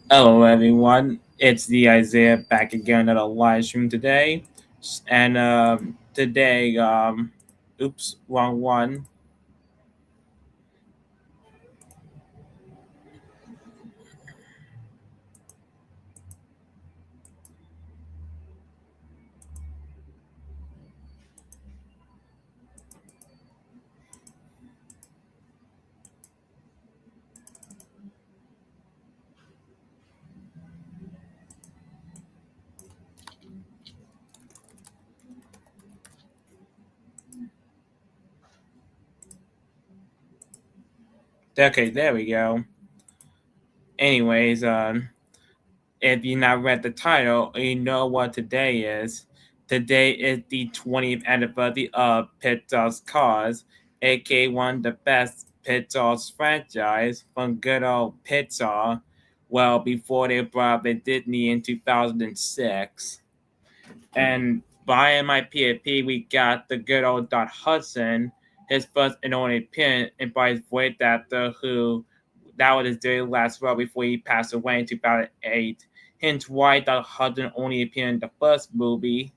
Hello, everyone. It's the Isaiah back again at a live stream today, and today, oops, wrong one. Okay, there we go. Anyways, if you not read the title, you know what today is. Today is the 20th anniversary of Pixar's Cars, aka one of the best Pixar's franchise from good old Pixar. Well, before they brought up Disney in 2006. And buying my PAP, we got the good old Dot Hudson, his first and only appearance, and by his voice actor, who that was his very last role before he passed away in 2008. Hence why Dot Hudson only appeared in the first movie.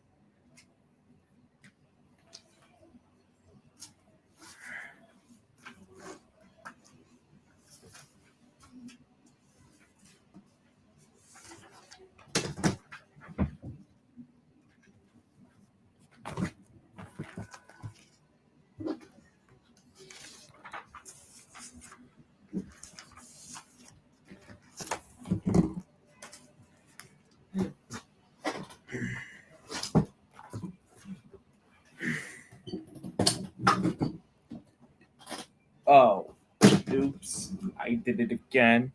Oh, oops, I did it again.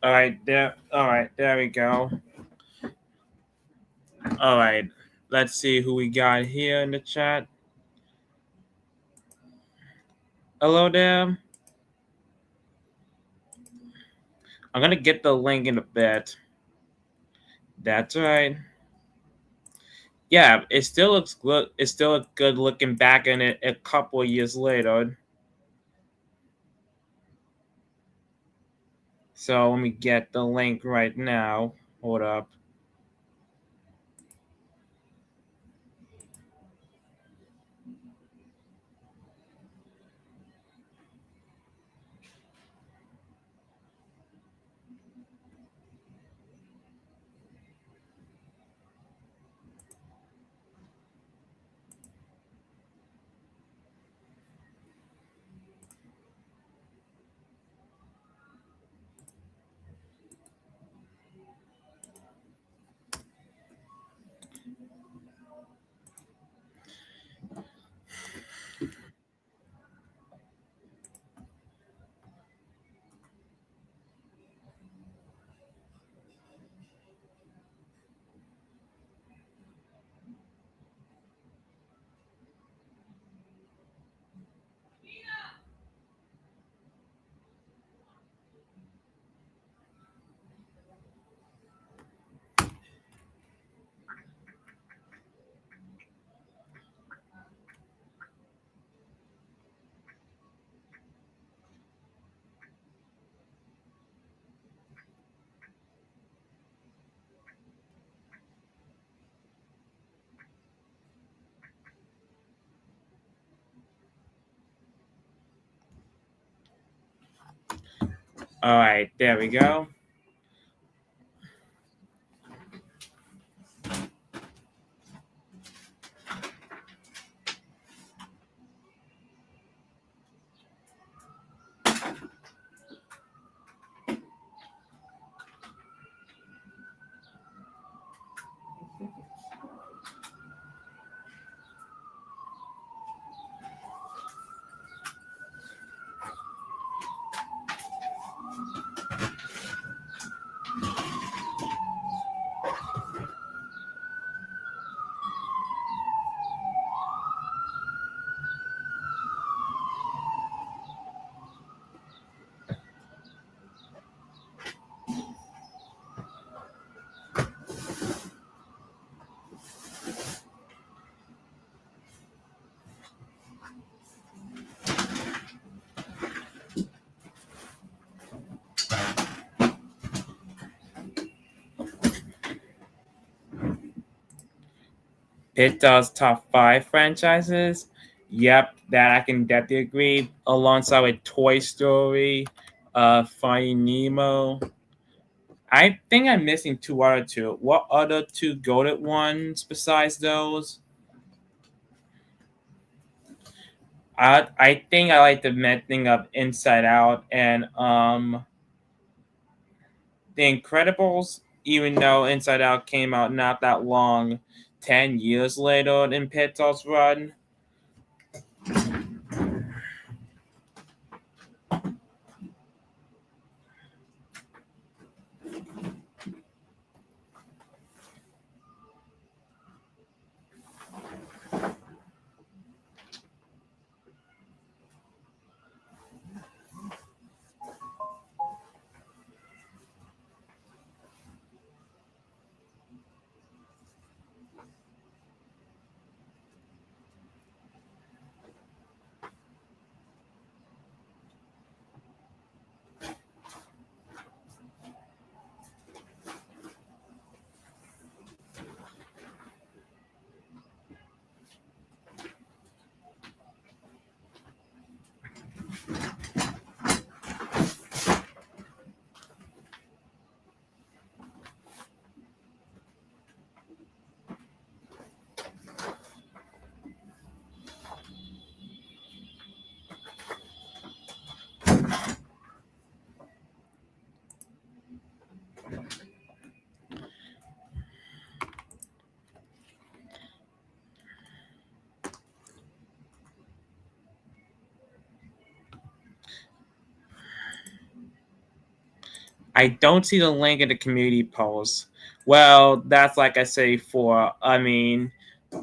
All right, there we go. All right, let's see who we got here in the chat. Hello there. I'm gonna get the link in a bit. That's right. Yeah, it still looks good. It's still good looking back in it a couple of years later. So let me get the link right now. Hold up. All right, there we go. Pixar's top five franchises. Yep, that I can definitely agree. Alongside with Toy Story, Finding Nemo. I think I'm missing two other two. What other two goated ones besides those? I think I like the thing of Inside Out and The Incredibles. Even though Inside Out came out not that long, 10 years later in Pixar's run. I don't see the link in the community post. Well, that's like I say for, I mean,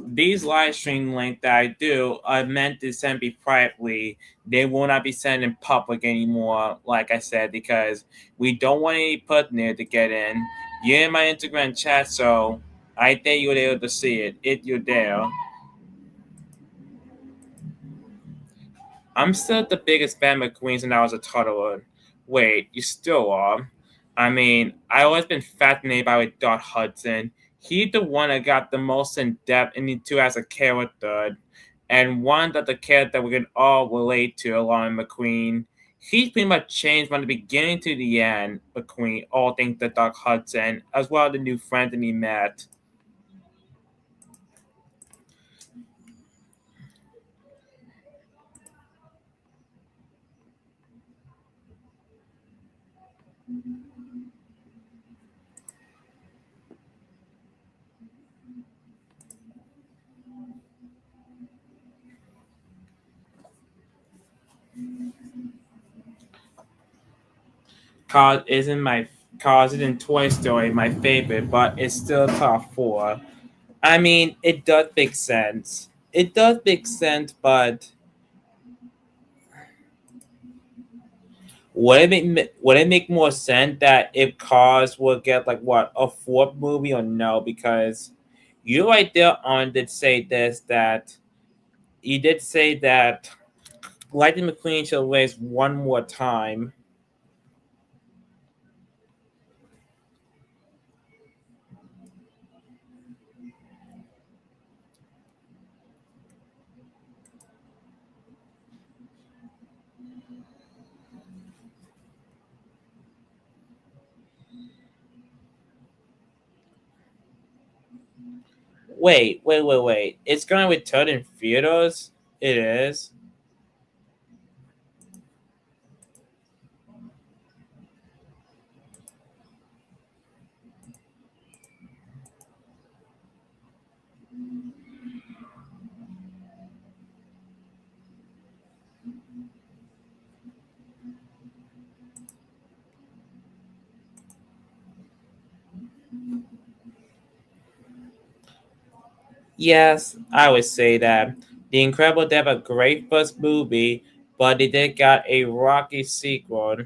these live stream links that I do are meant to send me privately. They will not be sent in public anymore, like I said, because we don't want any put there to get in. You're in my Instagram chat, so I think you're able to see it if you're there. I'm still the biggest fan of Queens when I was a toddler. Wait, you still are? I mean, I always been fascinated by Dot Hudson. He's the one that got the most in depth into as a character, and one that the character we can all relate to along with McQueen. He's pretty much changed from the beginning to the end, McQueen, all things to Doc Hudson, as well as the new friends that he met. Cause isn't Toy Story my favorite, but it's still top four. I mean, it does make sense. It does make sense, but would it make more sense that if Cars would get like what a fourth movie or no? Because you right there on did say this that you did say that Lightning McQueen should race one more time. Wait. It's gonna return in theaters. It is. Yes, I would say that. The Incredible Dev a great first movie, but it did got a rocky sequel.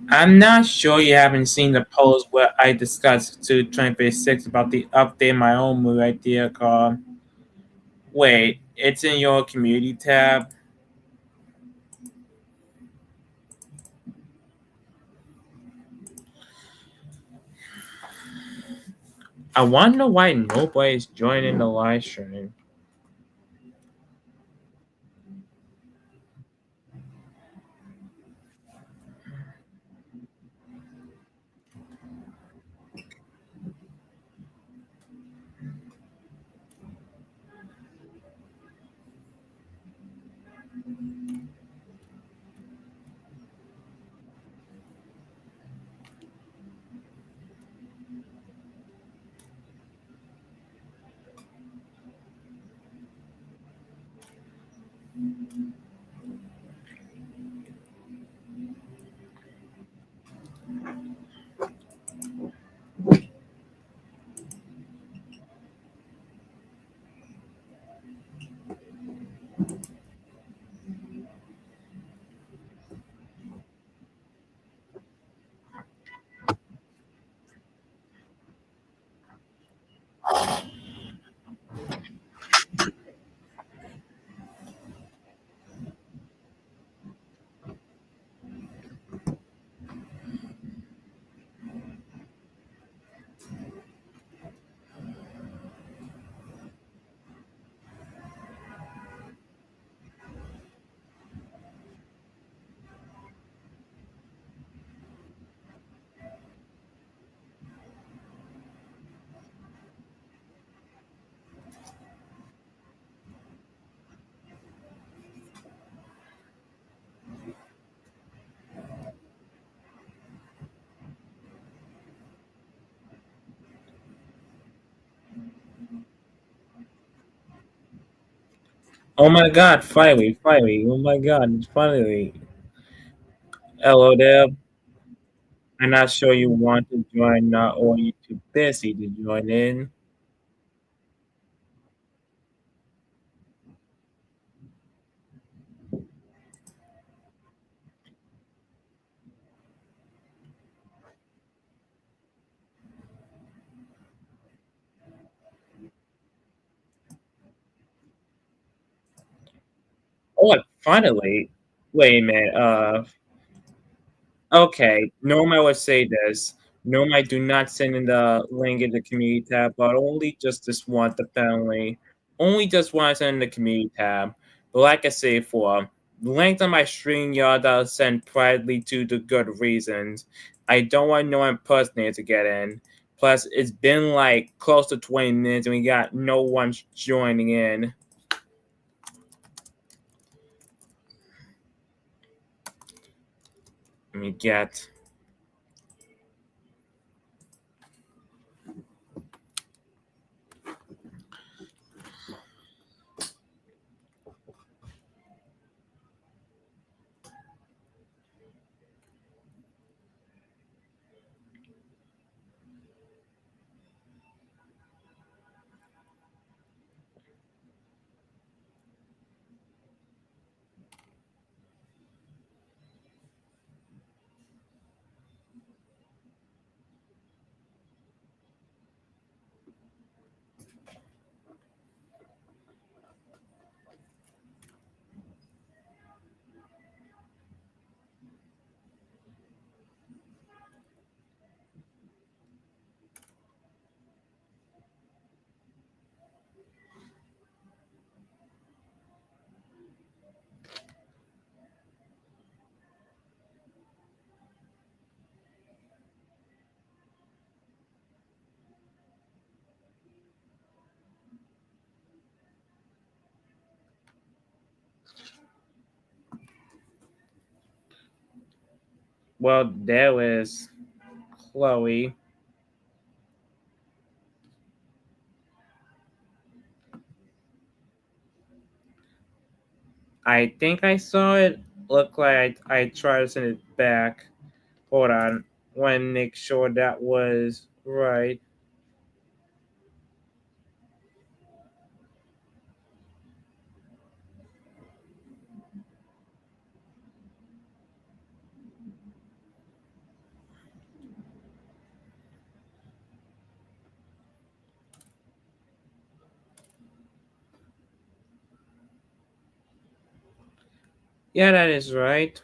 I'm not sure you haven't seen the post where I discussed to 2056 about the update my own movie idea called. Wait, it's in your community tab. I wonder why nobody's joining the live stream. Oh my god, finally, finally. Oh my god, finally. Hello there. I'm not sure you want to join now or you're too busy to join in. Oh, finally. Wait a minute. Okay. Normally I would say this. Normally I do not send in the link in the community tab, but only just this one, apparently. Only just want to send in the community tab. But like I say before, the link on my StreamYard I'll send privately to the good reasons. I don't want no one personally to get in. Plus, it's been like close to 20 minutes and we got no one joining in. Let me get. Well, there was Chloe. I think I saw it. Look like I tried to send it back. Hold on. Want to make sure that was right. Yeah, that is right.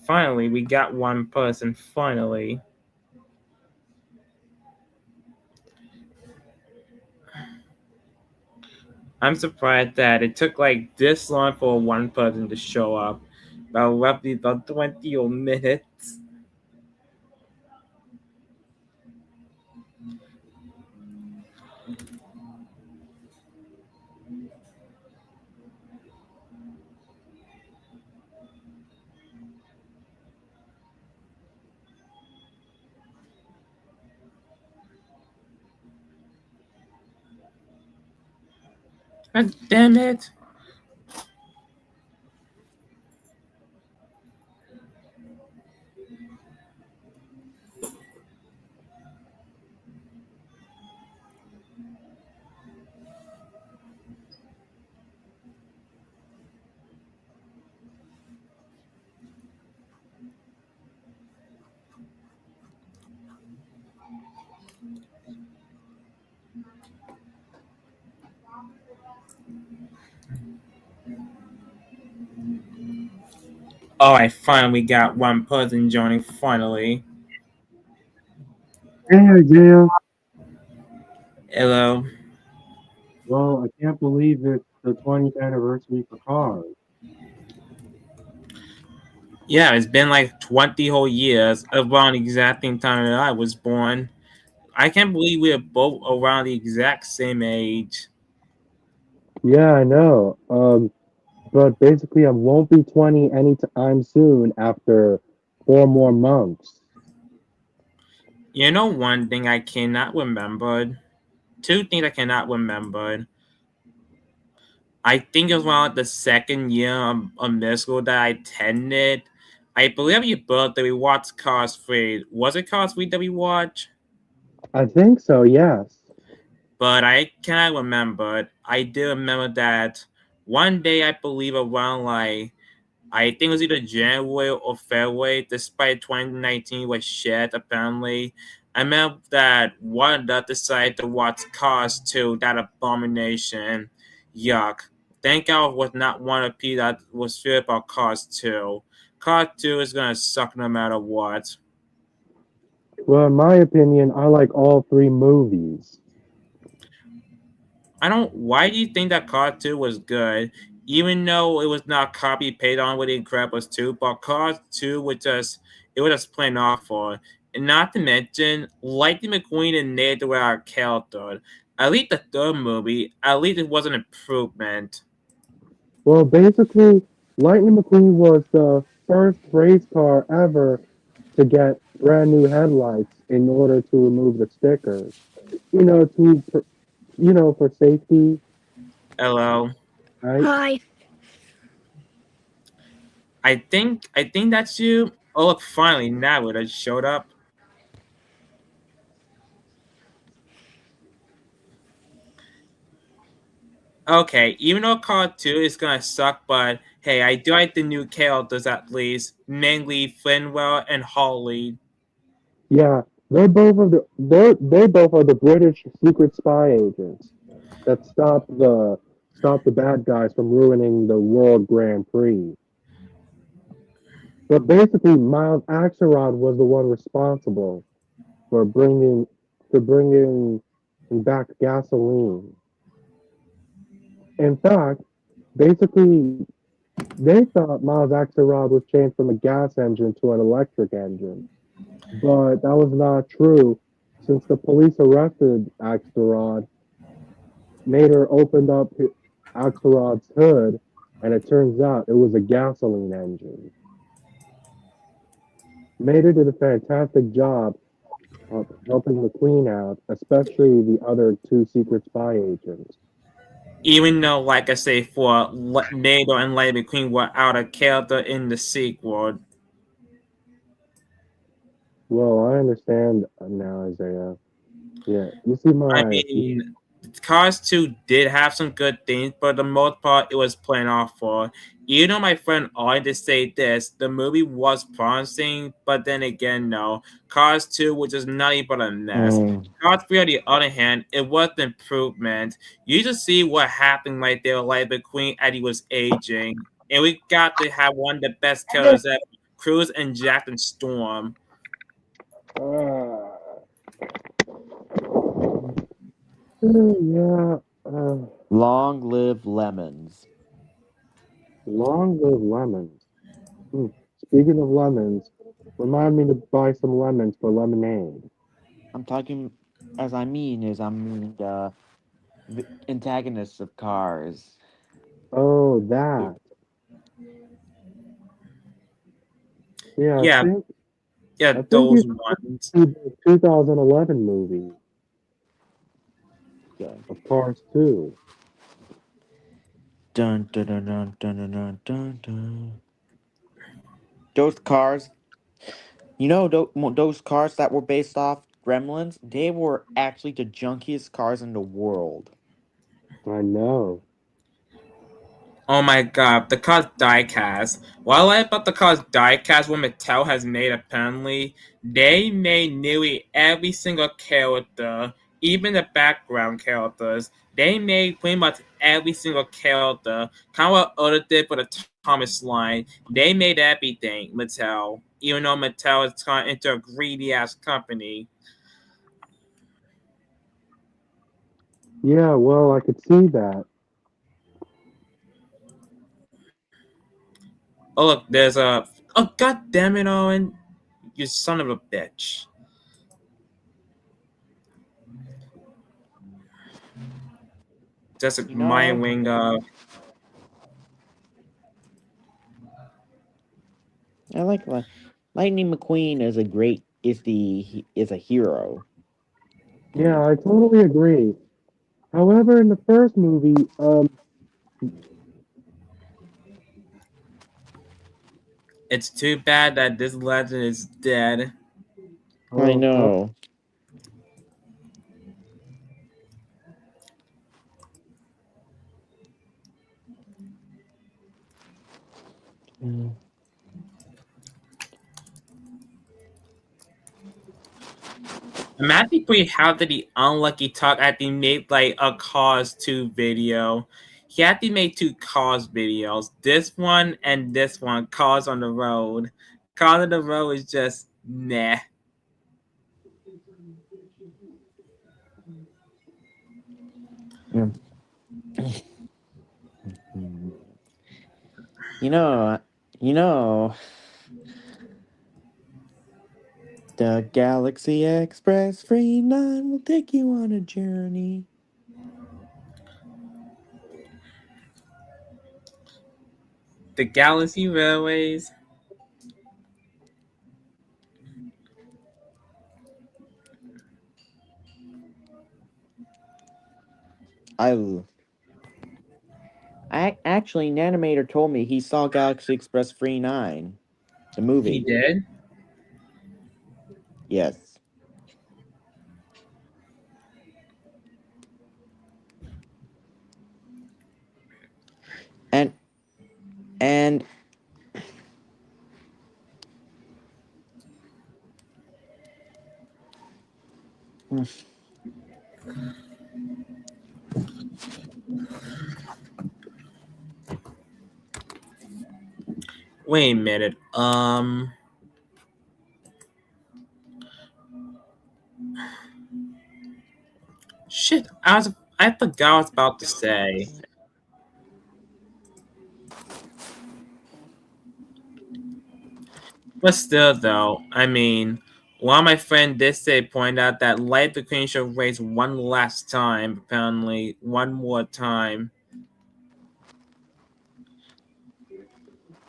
Finally, we got one person. Finally. I'm surprised that it took like this long for one person to show up. About roughly about 20 or minutes. God damn it. Alright, finally we got one person joining finally. Hey, Isaiah. Hello. Well, I can't believe it's the 20th anniversary for Cars. Yeah, it's been like 20 whole years around the exact same time that I was born. I can't believe we're both around the exact same age. Yeah, I know. But basically, I won't be 20 anytime soon after 4 more months. You know one thing I cannot remember? Two things I cannot remember. I think it was around the second year of middle school that I attended. I believe your birthday we watched Cars 3. Was it Cars 3 that we watched? I think so, yes. But I cannot remember. I do remember that one day I believe around like I think it was either January or February, despite 2019 was shit apparently. I remember that one that decided to watch Cars 2, that abomination. Yuck. Thank God was not one of the people that was feared about Cars 2. Cars 2 is gonna suck no matter what. Well, in my opinion, I like all three movies. I don't. Why do you think that Cars 2 was good? Even though it was not copy paid on with The Incredibles 2, but Cars 2 was just it was just plain awful. And not to mention, Lightning McQueen and Nate were our character. At least the third movie, at least it was an improvement. Well, basically, Lightning McQueen was the first race car ever to get brand new headlights in order to remove the stickers. You know, for safety, Hello. right? Hi. I think that's you. Oh look, finally now it has showed up. Okay, even though Card 2 is gonna suck, but hey, I do like the new characters at least, mainly Finwell and Holly. Yeah, they both are the British secret spy agents that stop the bad guys from ruining the World Grand Prix. But basically, Miles Axelrod was the one responsible for bringing back gasoline. In fact, basically, they thought Miles Axelrod was changed from a gas engine to an electric engine. But that was not true. Since the police arrested Axelrod, Nader opened up Axelrod's hood, and it turns out it was a gasoline engine. Nader did a fantastic job of helping the Queen out, especially the other two secret spy agents. Even though, like I say, for NATO and Lightning Queen were out of character in the sequel. Well, I understand now, Isaiah. Yeah, you see I my. mean, Cars 2 did have some good things, but the most part, it was playing off for. Even though my friend always to say this, the movie was promising, but then again, no. Cars 2 was just nothing but a mess. Mm. Cars 3, on the other hand, it was an improvement. You just see what happened right there, like the Queen as he was aging. And we got to have one of the best killers ever, Cruz and Jack and Storm. Uh, yeah. Long live lemons. Long live lemons. Hmm. Speaking of lemons, remind me to buy some lemons for lemonade. I'm talking as I mean is I mean the antagonists of Cars. Oh, that. Yeah, Yeah, I yeah, think those you ones. see the 2011 movie Yeah. of Cars 2. Dun dun dun dun dun dun dun dun. Dun. Those cars, those cars that were based off Gremlins, they were actually the junkiest cars in the world. I know. Oh my god, the car's diecast. What I like about the car's diecast, what Mattel has made apparently, they made nearly every single character, even the background characters. They made pretty much every single character. Kind of what Oda did for the Thomas line. They made everything, Mattel. Even though Mattel is turned into a greedy ass company. Yeah, well, I could see that. Oh look, there's a. Oh god damn it, Owen. You son of a bitch. Just You my know, wing I like Lightning McQueen is a great is a hero. Yeah, I totally agree. However, in the first movie, It's too bad that this legend is dead. I oh, oh, know. Mm. Imagine pretty how did the unlucky talk at the made like a Cause 2 video. He had to make two Cause videos. This one and this one, Cause on the Road. Cause on the Road is just meh. Yeah. Mm. You know, you know, the Galaxy Express Free 9 will take you on a journey. The Galaxy Railways. I actually, an animator told me he saw Galaxy Express Free 9, the He movie. did. Yes. And and Wait a minute. Shit. I forgot what I was about to say. But still, though, I mean, one of my friends did say point out that Light the Queen should race one last time, apparently, one more time.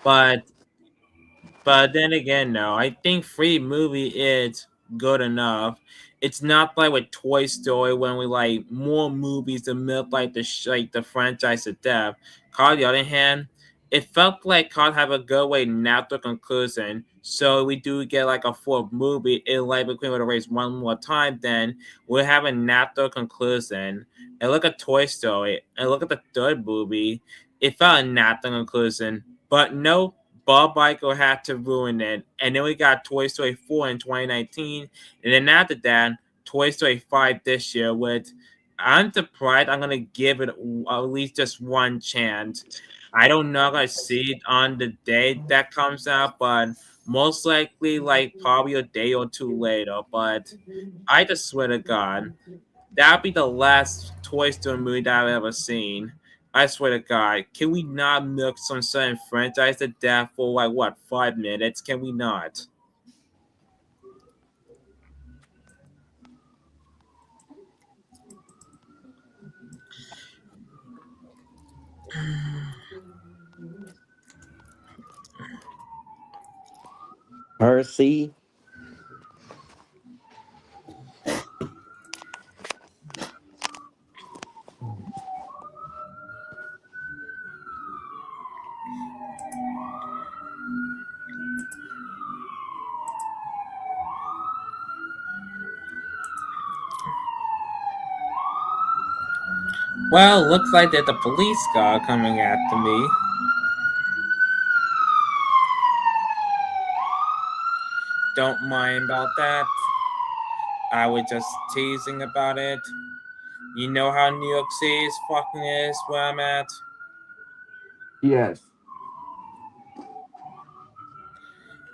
But then again, no, I think free movie is good enough. It's not like with Toy Story when we like more movies to milk like the franchise to death. Card, on the other hand, it felt like Card have a good way natural conclusion. So we do get like a fourth movie. It like between the race one more time, then we'll have a natural conclusion. And look at Toy Story. And look at the third movie. It felt a natural conclusion. But no, Bob Iger had to ruin it. And then we got Toy Story 4 in 2019. And then after that, Toy Story 5 this year, which I'm surprised I'm going to give it at least just one chance. I don't know if I see it on the day that comes out, but most likely, like, probably a day or two later. But I just swear to God, that'd be the last Toy Story movie that I've ever seen. I swear to God, can we not milk some certain franchise to death for like what 5 minutes? Can we not? Percy. Well, looks like there's a police car coming after me. Don't mind about that. I was just teasing about it. You know how New York City is fucking is where I'm at. Yes.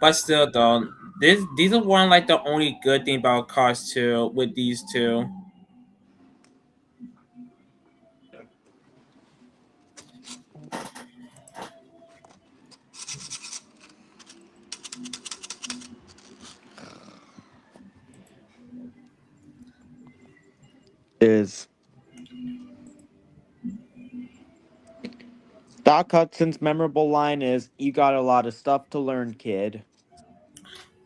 But still, though, these are one like the only good thing about Cars 2 with these two. Is Doc Hudson's memorable line is, "You got a lot of stuff to learn, kid."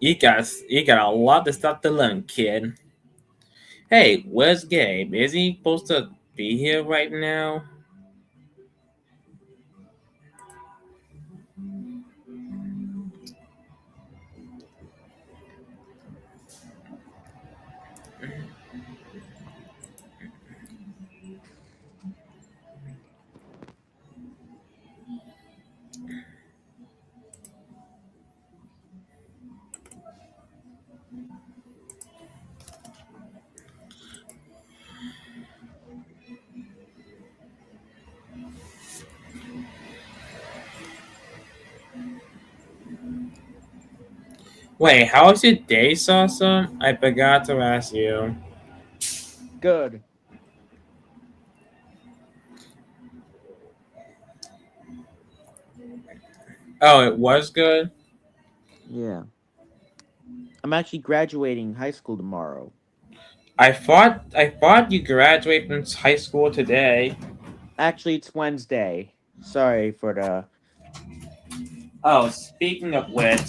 You got a lot of stuff to learn, kid. Hey, where's Gabe? Is he supposed to be here right now? Wait, how was your day, Sasa? I forgot to ask you. Good. Oh, it was good. Yeah. I'm actually graduating high school tomorrow. I thought you graduated from high school today. Actually, it's Wednesday. Sorry for the. Oh, speaking of which,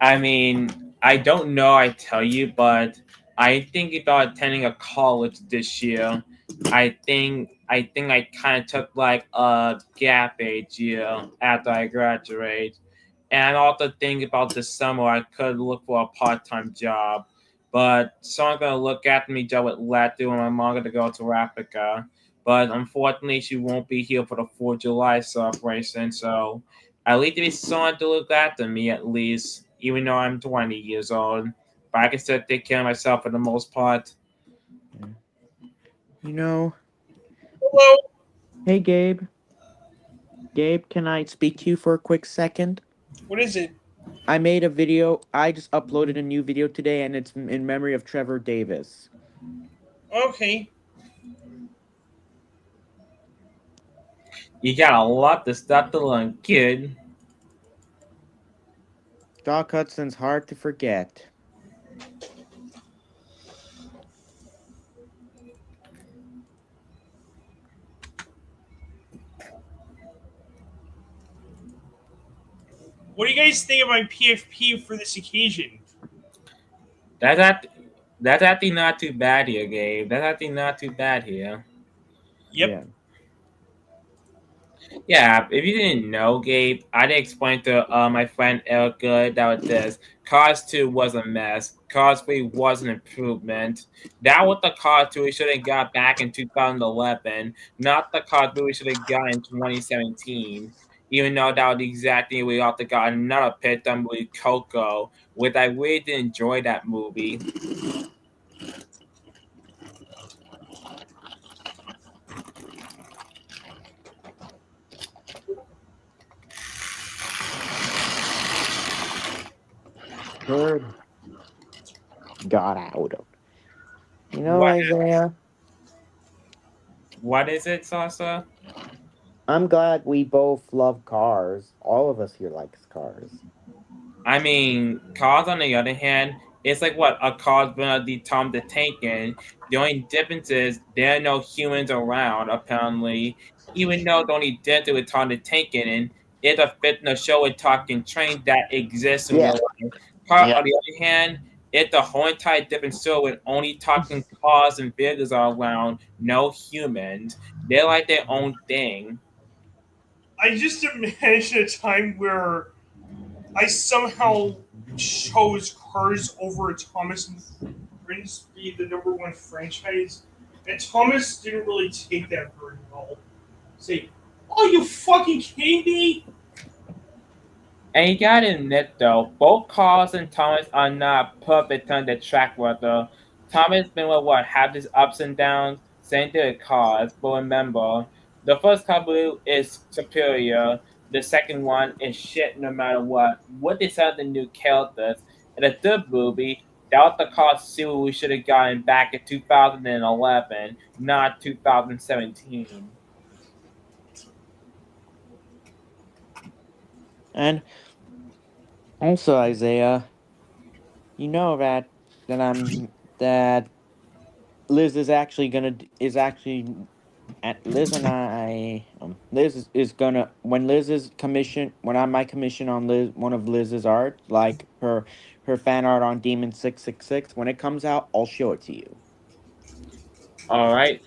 I mean, I don't know. I tell you, but I think about attending a college this year. I think I kind of took like a gap age year after I graduate, and I also think about this summer I could look for a part-time job. But someone's gonna look at me job with Latu and my mom gonna go to Africa. But unfortunately, she won't be here for the 4th of July celebration, so at least there is someone to look after me at least, even though I'm 20 years old. But I can still take care of myself for the most part. Yeah. You know, Hello. hey Gabe. Gabe, can I speak to you for a quick second? What is it? I made a video. I just uploaded a new video today, and it's in memory of Trevor Davis. Okay. You got a lot to stop to learn, kid. Doc Hudson's hard to forget. What do you guys think of my PFP for this occasion? That That's actually not too bad here, Gabe. That's actually not too bad here. Yep. Yeah. Yeah, if you didn't know, Gabe, I did explain to my friend Erica that was this. Cars 2 was a mess. Cars 3 was an improvement. That was the Cars 2 we should have got back in 2011, not the Cars 3 we should have got in 2017. Even though that was exactly we ought to got another picture movie, Coco, which I really did enjoy that movie. Bird got out of. You know, What Isaiah, what is it, Sasa? I'm glad we both love cars. All of us here likes cars. I mean, Cars on the other hand, it's like what a car's gonna be Tom the Tank in. The only difference is there are no humans around, apparently. Even though the only difference with Tom the Tank in is a fictional show with talking trains that exists in real Yeah. life. Car Yeah. on the other hand, it's a whole entire different show with only talking cars and vehicles are around, no humans. They're like their own thing. I just imagine a time where I somehow chose Cars over Thomas and Friends be the number one franchise, and Thomas didn't really take that very well. Say, "Oh, you fucking kidding me?" And you gotta admit though, both Carlos and Thomas are not perfect on the track record. Thomas been with what have his ups and downs, same thing with Carlos, but remember, the first couple is superior, the second one is shit no matter what. What they said the new characters. In the third movie, that was the Carlos sequel we should have gotten back in 2011, not 2017. And also, Isaiah, you know that Liz is actually gonna is actually at Liz and I Liz is gonna when Liz is commission when I my commission on Liz one of Liz's art like her fan art on Demon 666 when it comes out I'll show it to you. Alright.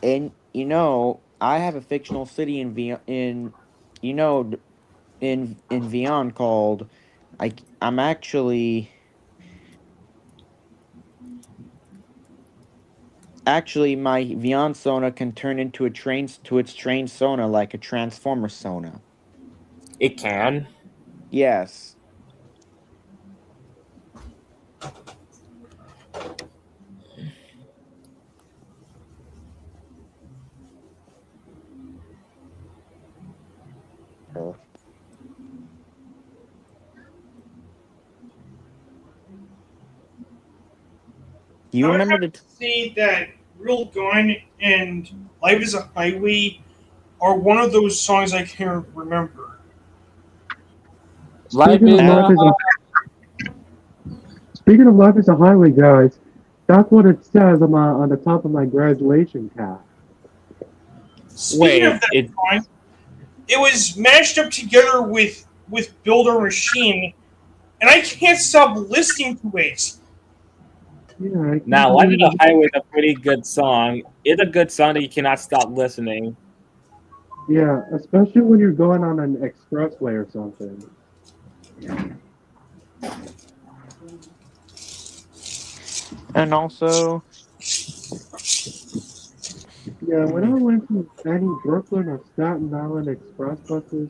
And you know I have a fictional city in you know in Vion called I'm actually my Vion Sona can turn into its train Sona like a transformer Sona. It can. Yes. Uh, You I would remember have the to say that "Real Gun" and "Life Is a Highway" are one of those songs I can remember. Life Speaking of is and life is a speaking of life is a highway, guys. That's what it says on the top of my graduation cap. Speaking of wait, that it song, it was mashed up together with Builder Machine, and I can't stop listening to it. Yeah, I can't now Life is believe a it. Highway is a pretty good song. It's a good song that you cannot stop listening. Yeah, especially when you're going on an expressway or something. also Yeah, when I went to any Brooklyn or Staten Island express buses,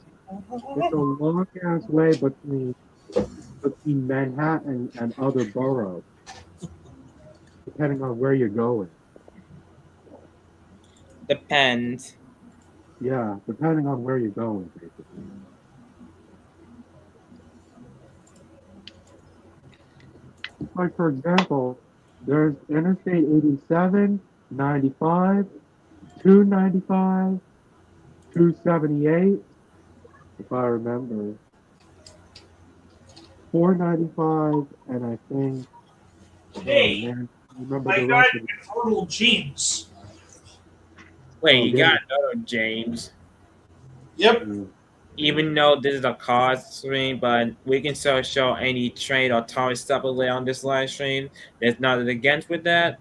it's a long ass way between Manhattan and other boroughs, depending on where you're going. Depends. Yeah, depending on where you're going, basically. Like for example, there's Interstate 87, 95, 295, 278, if I remember, 495, and I think, oh Hey, man, I remember the I got rest of it. Turtle James. Wait, Oh you got damn. another James. Yep. Yeah. even though this is a card stream, but we can still show any trade or target stuff later on this live stream. There's nothing against with that.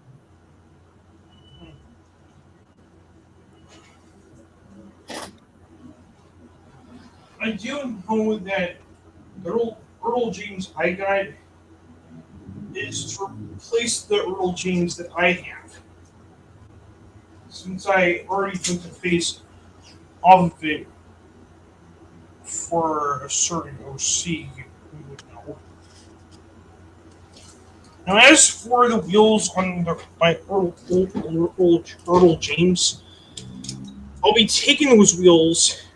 I do know that Earl James I got is to replace the Earl James that I have. Since I already took the face off of it for a certain OC, you would know. Now, as for the wheels on my Earl James, I'll be taking those wheels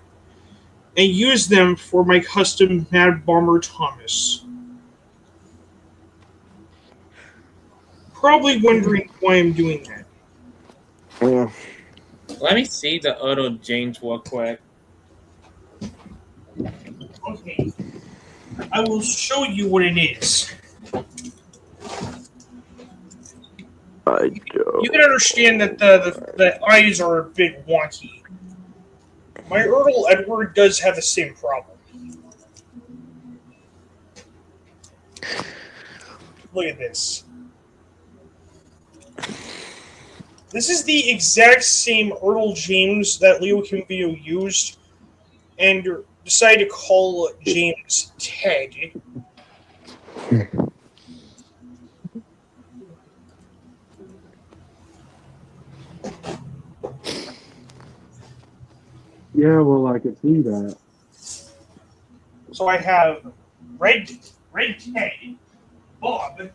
and use them for my custom Mad Bomber Thomas. Probably wondering why I'm doing that. Yeah. Let me see the Otto James real quick. Okay, I will show you what it is. You can understand that the eyes are a bit wonky. My Earl Edward does have the same problem. Look at this. This is the exact same Earl James that Leo Kim Video used and decided to call James Ted. Yeah, well, I can see that. So I have Red Ted, Bob,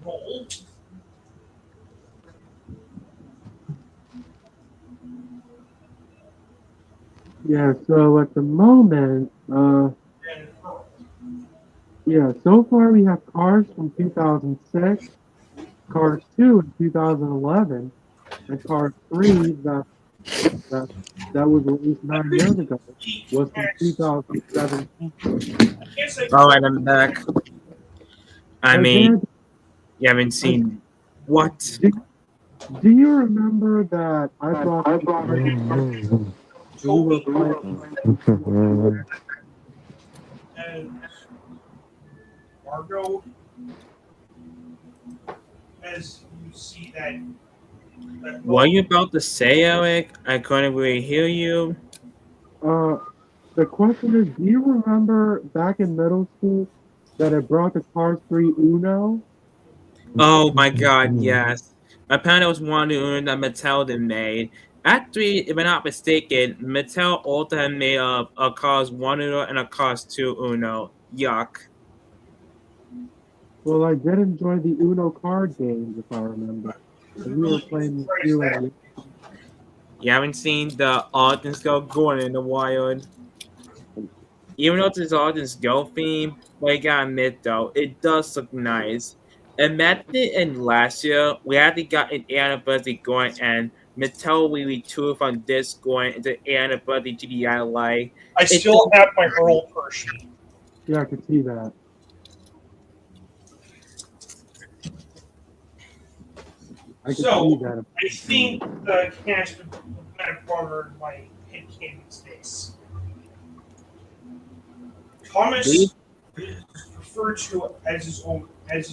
Roll, Yeah, so at the moment, and Earl. yeah, so far we have Cars from 2006, Cars 2 in 2011, and Cars 3 that was released 9 years ago was from 2017. All right, I'm back. I mean, you haven't seen what? Do you remember that I brought Toby and Margot, as you see that. What are you about to say, Eric? I couldn't really hear you. The question is, do you remember back in middle school that I brought the Cars 3 Uno? Oh my god, yes. Apparently, it was one of the Uno that Mattel had made. Actually, if I'm not mistaken, Mattel also had made a Cars 1 Uno and a Cars 2 Uno. Yuck. Well, I did enjoy the Uno card games, if I remember. And we were playing you and You haven't seen the Arden's Go going in the wild. Even though it's Arden's Go theme, but I gotta admit though, it does look nice. Imagine in last year, we actually got an Anniversay going and Mattel really too from this going into Anniversary GDI like. I still have my Earl Pershing. Yeah, I could see that. I could see that. I think the cast of Mad Bomber my head candy space. Thomas is referred to as his own name,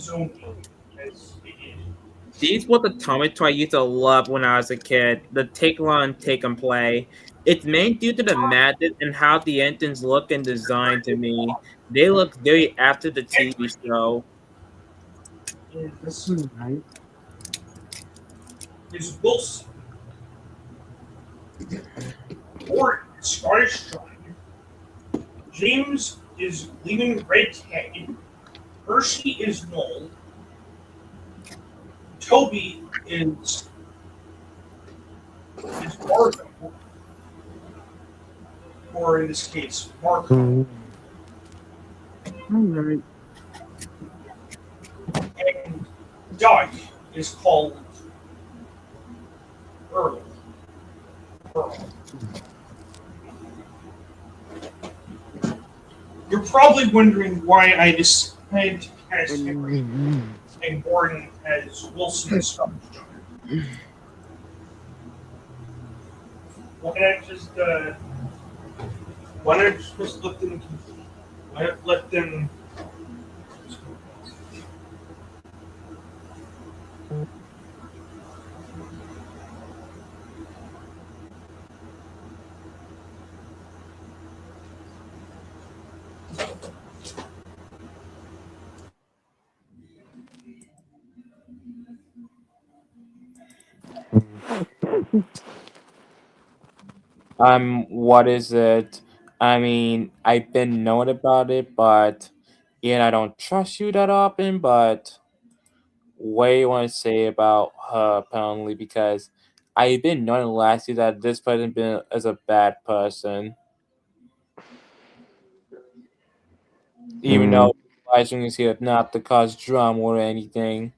as it is. These were the Thomas toy I used to love when I was a kid. The take on, take and play. It's mainly due to the magic and how the engines look and design to me. They look very after the TV show. That's pretty nice. Is Wilson, or Scottish John. James is leaving Red Ted. Hershey is Noel. Toby is Marco, or in this case, Marco. All right. And Doug is called Earl. You're probably wondering why I decided to cast Henry and Gordon as Wilson and Scott. why not just why not just let them why not let them What is it? I mean, I've been known about it, but yeah, I don't trust you that often. But what do you want to say about her apparently? Because I've been known last year that this person been as a bad person, even Hmm. though Elijah is here not to cause drama or anything.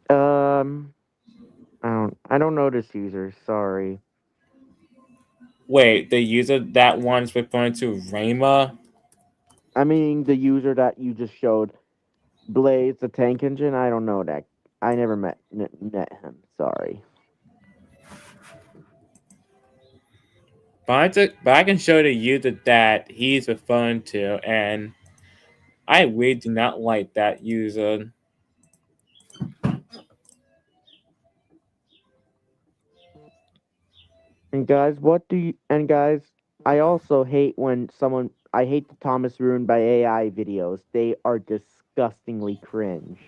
Um, I don't know this user. Sorry. Wait, the user that one's referring to Rayma? I mean the user that you just showed, Blaze, the tank engine. I don't know that. I never met him. Sorry. But I can show the user that he's referring to, and I really do not like that user. And guys, what do you? And guys, I also hate when someone. I hate the Thomas ruined by AI videos. They are disgustingly cringe.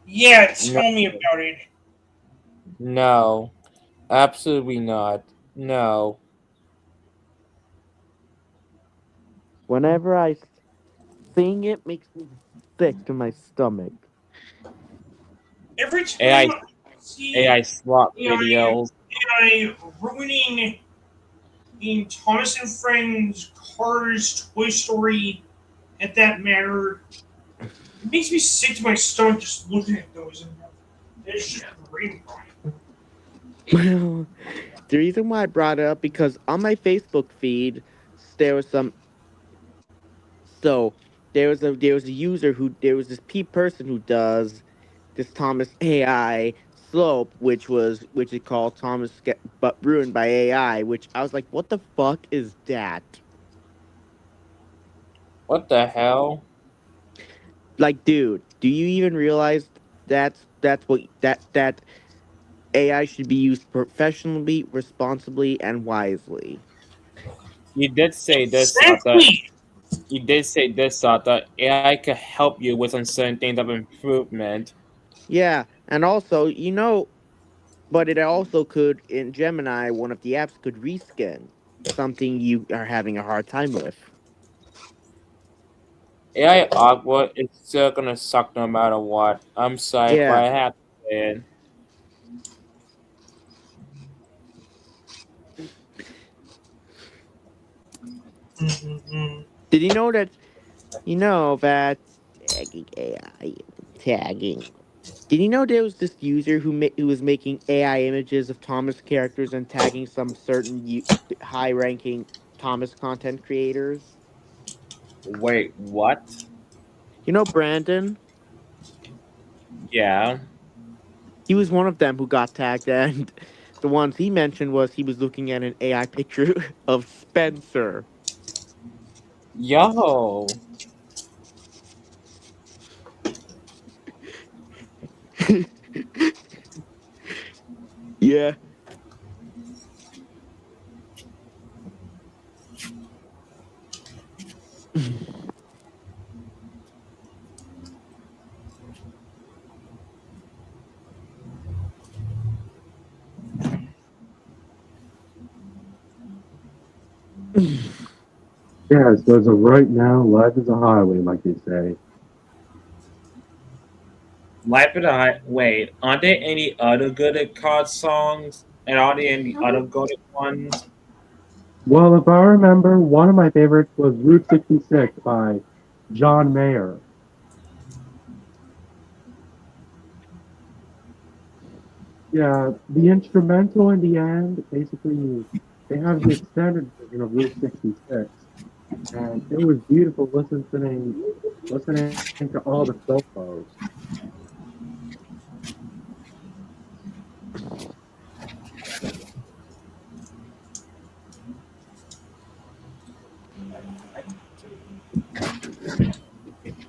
yeah, No, tell me about it. no, absolutely not. No. Whenever seeing it makes me sick to my stomach. Every AI time I see AI slot AI videos. AI ruining in Thomas and Friends, Cars, Toy Story, at that matter, it makes me sick to my stomach just looking at those. And it's just brain rot. Well, the reason why I brought it up because on my Facebook feed there was some so there was a user who there was this person who does this Thomas AI slope, which is called Thomas but ruined by AI, which I was like, what the fuck is that? What the hell? Like, dude, do you even realize that's what that AI should be used professionally, responsibly, and wisely? You did say this, Sata. Exactly! You did say this, Sata. AI could help you with some certain things of improvement. Yeah, and also, but it also could in Gemini, one of the apps could reskin something you are having a hard time with. AI awkward is still gonna suck no matter what. I'm sorry, but Yeah. I have to say it. Mm-mm-mm. Did you know that tagging AI tagging? Did you know there was this user who was making AI images of Thomas characters and tagging some certain high-ranking Thomas content creators? Wait, what? You know Brandon? Yeah. He was one of them who got tagged, and the ones he mentioned was he was looking at an AI picture of Spencer. Yo. Yeah. Yeah, so as of right now, life is a highway, like they say. Life of the Wait, aren't there any other good card songs? And are there any other good ones? Well, if I remember, one of my favorites was Route 66 by John Mayer. Yeah, the instrumental in the end, basically, they have the extended version of Route 66, and it was beautiful listening to all the solos.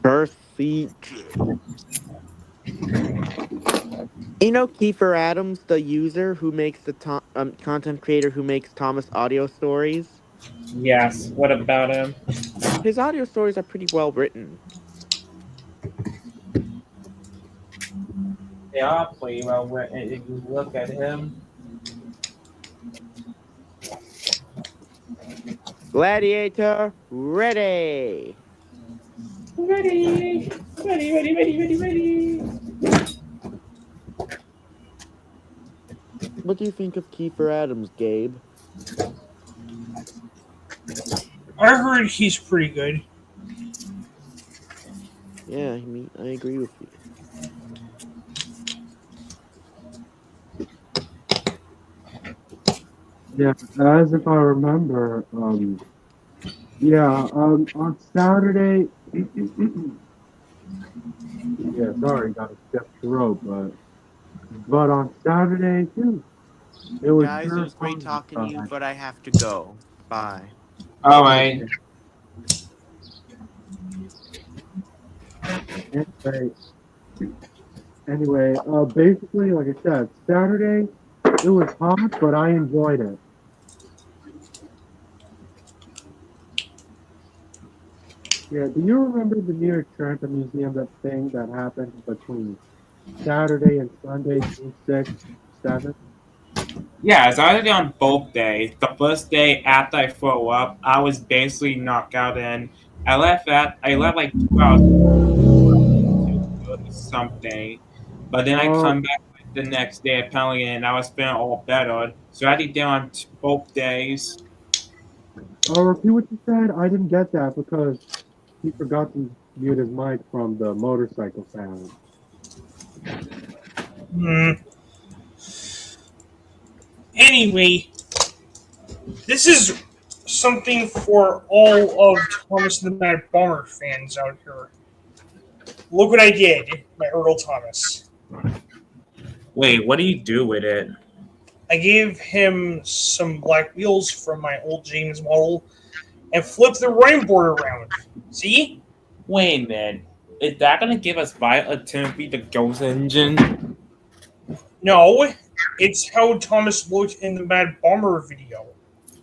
Percy. You know Kiefer Adams, the user who makes the content creator who makes Thomas audio stories? Yes. What about him? His audio stories are pretty well written. They are pretty well written. If you look at him. Gladiator, ready! Ready. Ready, ready, ready, ready, ready. What do you think of Kiefer Adams, Gabe? I heard he's pretty good. Yeah, I agree with you. Yeah, as if I remember, on Saturday, yeah, sorry, got a stiff throat, but on Saturday too, it was Guys, it pure was great fun. talking to you, but I have to go. Bye. All right. Anyway, basically, like I said, Saturday, it was hot, but I enjoyed it. Yeah, do you remember the New York Transit Museum, that thing that happened between Saturday and Sunday, June 6th, 7th? Yes, I did it on both days. The first day after I threw up, I was basically knocked out, and I left like 2 hours, 2:30 something. But then I Oh, come back like, the next day apparently, and I was feeling all better. So I did it on both days. repeat what you said. I didn't get that because he forgot to mute his mic from the motorcycle sound. Hmm. Anyway, this is something for all of Thomas the Mad Bomber fans out here. Look what I did, my Earl Thomas. Wait, what do you do with it? I gave him some black wheels from my old James model and flipped the running board around. See? Wait a minute. Is that gonna give us Violet the Ghost Engine? No, it's how Thomas looked in the Mad Bomber video.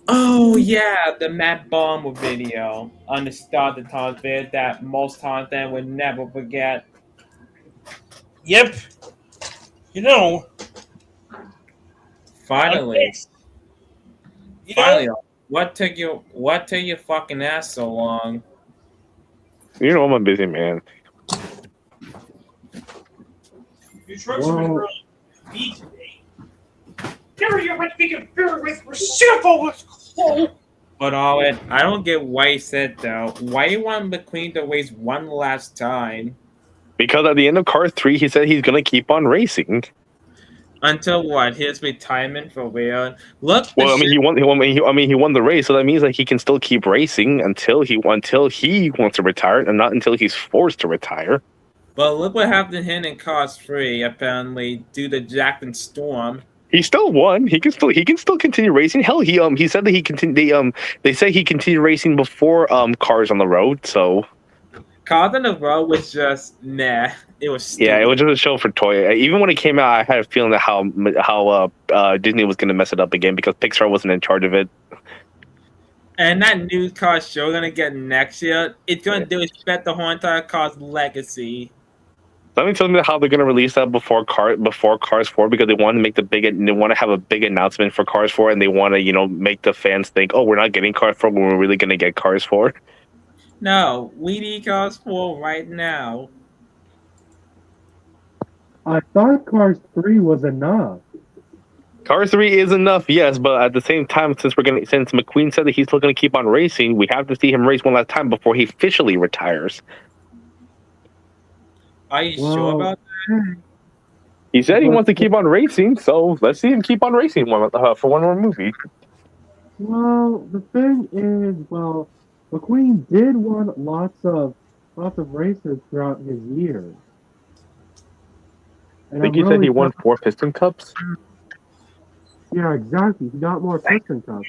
Oh yeah, the Matt Bomber video on the Start the Times video that most times then would never forget. Yep. You know, Finally, you finally, know, what took your fucking ass so long? You know I'm a busy man. your trucks have been Well, really me today. Never you had to be compared with reciprocal with coal. But I don't get why he said though. Why you want McQueen to race one last time? Because at the end of Cars 3, he said he's gonna keep on racing. Until what? His retirement for real? Look, Well, I mean, he won. He won the race, so that means that he can still keep racing until he wants to retire, and not until he's forced to retire. But look what happened to him in Cars 3, apparently due to Jack and Storm. He still won. He can still continue racing. Hell, he said that he continued. They say he continued racing before Cars on the Road. So Cars on the Road was just nah. It was stupid. yeah, it was just a show for toy. Even when it came out, I had a feeling that how Disney was going to mess it up again because Pixar wasn't in charge of it. And that new car show gonna get next year, it's gonna do is bet the whole entire Cars legacy. Let me tell you how they're going to release that before Cars 4 because they want to have a big announcement for Cars 4 and they want to make the fans think, oh, we're not getting Cars 4 when we're really going to get Cars 4. No, we need Cars 4 right now. I thought Cars 3 was enough. Cars 3 is enough, yes, but at the same time, since McQueen said that he's still going to keep on racing, we have to see him race one last time before he officially retires. Are you sure about that? He said he wants to keep on racing, so let's see him keep on racing for one more movie. Well, the thing is, McQueen did win lots of races throughout his years. I think he said he won 4 Piston Cups. Yeah, exactly. He got more Piston Cups.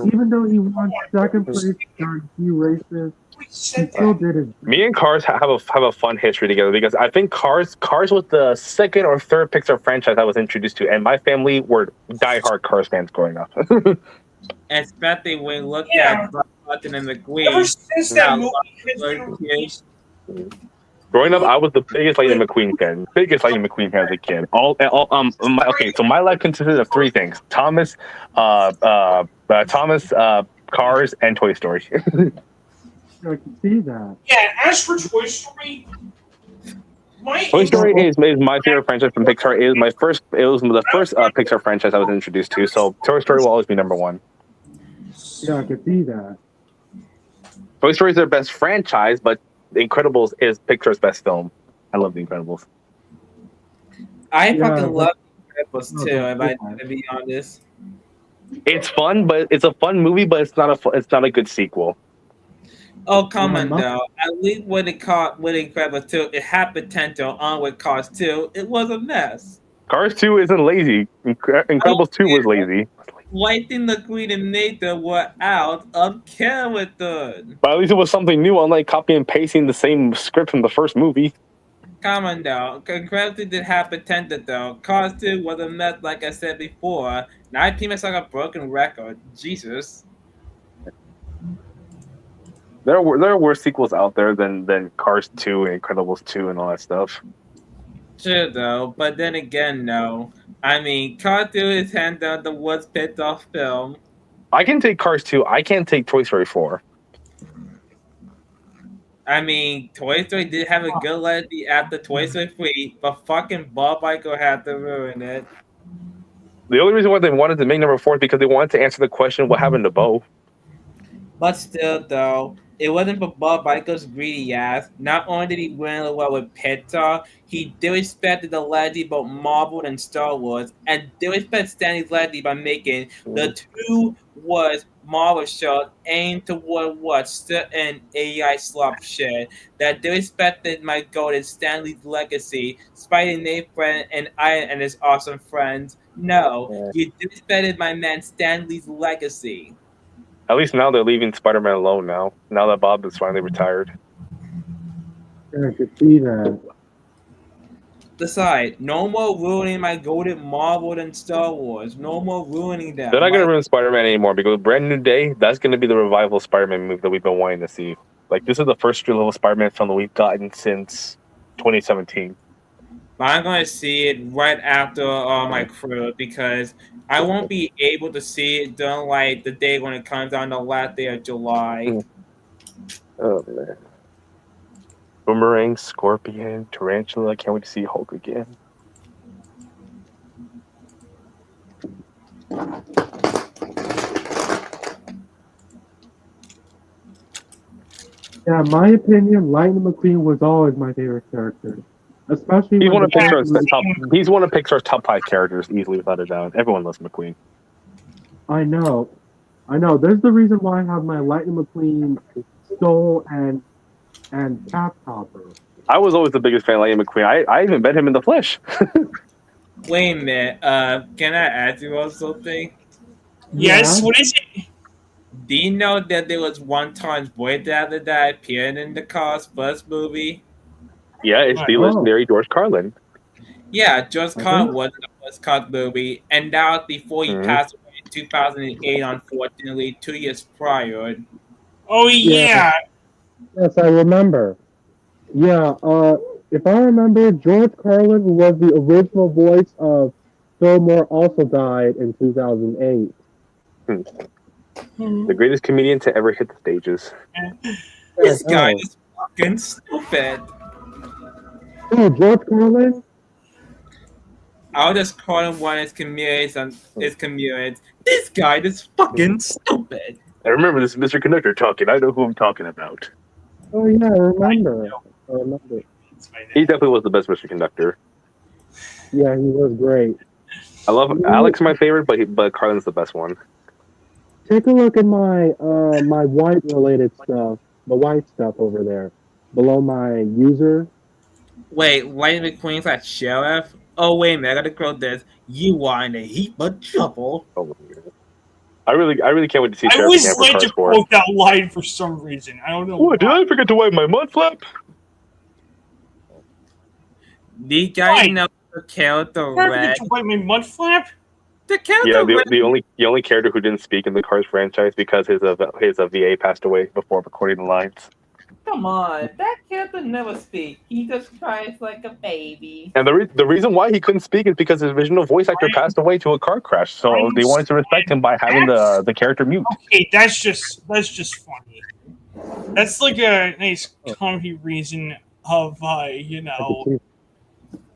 Even though he won second place during few races, We he said still that. did his best. Me and Cars have a fun history together because I think Cars was the second or third Pixar franchise I was introduced to, and my family were diehard Cars fans growing up. Especially when you look Yeah. at Button and Ever McQueen. since that How movie lots has of been little released, Growing up, I was the biggest Lightning McQueen fan. Biggest Lightning McQueen fan as a kid. So my life consisted of three things: Thomas, Cars, and Toy Story. I can see that. yeah. As for Toy Story, my Toy Story interest- is my favorite franchise from Pixar. It was the first Pixar franchise I was introduced to. So Toy Story will always be number one. Yeah, I can see that. Toy Story is their best franchise, but The Incredibles is Pixar's best film. I love The Incredibles. I Yeah, fucking but- love Incredibles No, too, if don't I do that. to be honest. It's fun, but it's a fun movie, but it's not a good sequel. Oh, come Yeah, on, my- though. At least with Incredibles 2, it had potential. On with Cars 2, it was a mess. Cars 2 isn't lazy. Incredibles 2 was lazy. Lightning McQueen and Nathan were out of character. But at least it was something new, unlike copy and pasting the same script from the first movie. Come on, though. Incredibles did have potential, though. Cars 2 was a mess, like I said before. Now I pretty much like a broken record. Jesus. There are worse sequels out there than Cars 2 and Incredibles 2 and all that stuff. Sure, though. But then again, no. I mean, Cars 2 is hands down the worst Pixar film. I can take Cars 2. I can't take Toy Story 4. I mean, Toy Story did have a good legacy after Toy Story 3, but fucking Bob Iger had to ruin it. The only reason why they wanted to make number 4 is because they wanted to answer the question, what happened to Bo? But still, though, it wasn't for Bob Iger's greedy ass. Not only did he win well with Pixar, he disrespected the legacy both Marvel and Star Wars, and disrespected Stanley's legacy by making the two worst Marvel shows aimed toward what certain AI slop shit that disrespected my golden Stanley's legacy, Spidey Nathan and Iron and his awesome friends. No, you disrespected my man Stanley's legacy. At least now they're leaving Spider-Man alone now that Bob is finally retired. Yeah, I can see that. Decide. No more ruining my golden Marvel and Star Wars. No more ruining them. They're not going to ruin Spider-Man anymore because Brand New Day, that's going to be the revival Spider-Man movie that we've been wanting to see. Like, this is the first street-level Spider-Man film that we've gotten since 2017. But I'm going to see it right after my crew because I won't be able to see it during like the day when it comes on the last day of July. Oh, man. Boomerang, Scorpion, Tarantula. Can't wait to see Hulk again. Yeah, in my opinion, Lightning McQueen was always my favorite character. Especially He's when one of the Pixar's character- top. He's one of Pixar's top 5 characters, easily without a doubt. Everyone loves McQueen. I know. There's the reason why I have my Lightning McQueen Soul and Cap Topper. I was always the biggest fan of Lightning McQueen. I even met him in the flesh. Wait a minute. Can I ask you all something? Yes, Yeah. what is it? Do you know that there was one time voice actor that appeared in the Cars first movie? Yeah, it's the Oh. legendary George Carlin. Yeah, George Carlin Mhm. was in the first Cars movie, and that was before he Mhm. passed away in 2008, unfortunately, 2 years prior. Oh yeah. Yes, I remember. Yeah, if I remember, George Carlin, who was the original voice of Fillmore, also died in 2008. The greatest comedian to ever hit the stages. This guy Oh. is fucking stupid. Oh, George Carlin? I'll just call him one of his comedians on his comedians. This guy is fucking stupid. I remember this Mr. Conductor talking. I know who I'm talking about. Oh, yeah, I remember. It's my name. He definitely was the best Mr. Conductor. Yeah, he was great. I love Alex, my favorite, but Carlin's the best one. Take a look at my my white related stuff, the white stuff over there, below my user. Wait, Lightning McQueen's like sheriff? Oh, wait a minute, I gotta quote this. You are in a heap of trouble. Oh my God. I really can't wait to see I Trevor was again for led Cars to 4. quote that line for some reason. I don't know. What, did why. I forget to wipe my mud flap? The guy knows to kill the Did I forget red. to wipe my mud flap? To kill Yeah, the red. the only character who didn't speak in the Cars franchise because his VA passed away before recording the lines. Come on, that character never speaks. He just cries like a baby. And the reason why he couldn't speak is because his original voice actor passed away to a car crash. So they wanted to respect him by having the character mute. Okay, that's just funny. That's like a nice comedy reason of you know.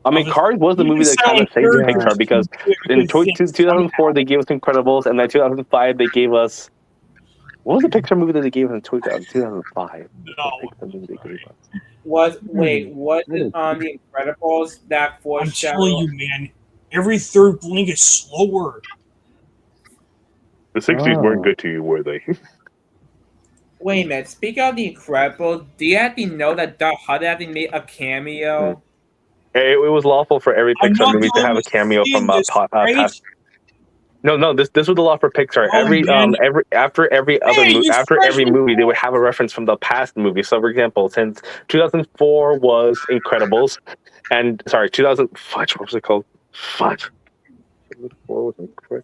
I mean, Cars was the movie that kind of saved Pixar because in 2004 they gave us Incredibles, and then 2005 they gave us. What was the Pixar movie that they gave us in 2005? Was it The Incredibles that I'm foreshadowed? telling you, man, every third blink is slower. The 60s weren't good to you, were they? Wait a minute. Speaking of The Incredibles, do you actually know that Doug Hutt actually made a cameo? It was lawful for every Pixar movie to have a cameo from past. No. This was the law for Pixar. After every movie, they would have a reference from the past movie. So, for example, since 2004 was Incredibles, and 2000 what was it called? 2004 was Incredibles.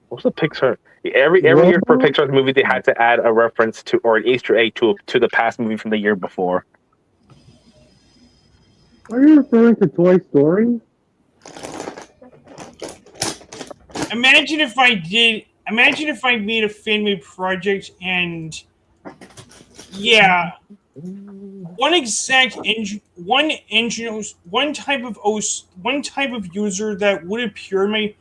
What was the Pixar? Every year for Pixar's movie, they had to add a reference to or an Easter egg to the past movie from the year before. Are you referring to Toy Story? Imagine if I made a fan-made project and one type of user that would appear in my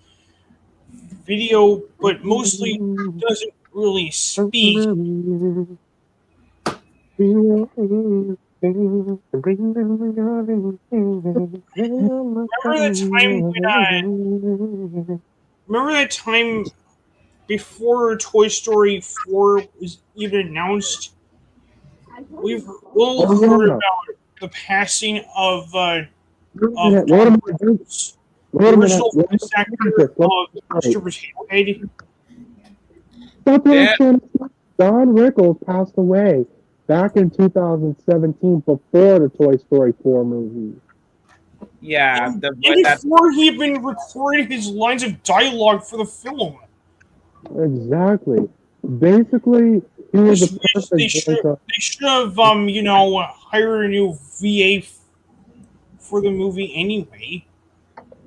video, but mostly doesn't really speak. Remember that time before Toy Story 4 was even announced? We've all heard about the passing of Tom Rickles, the original voice actor of Mr. Potato Head. Don Rickles passed away back in 2017 before the Toy Story 4 movie. Yeah, and before he even recorded his lines of dialogue for the film. Exactly. Basically, he was the perfect they should have hired a new VA for the movie anyway.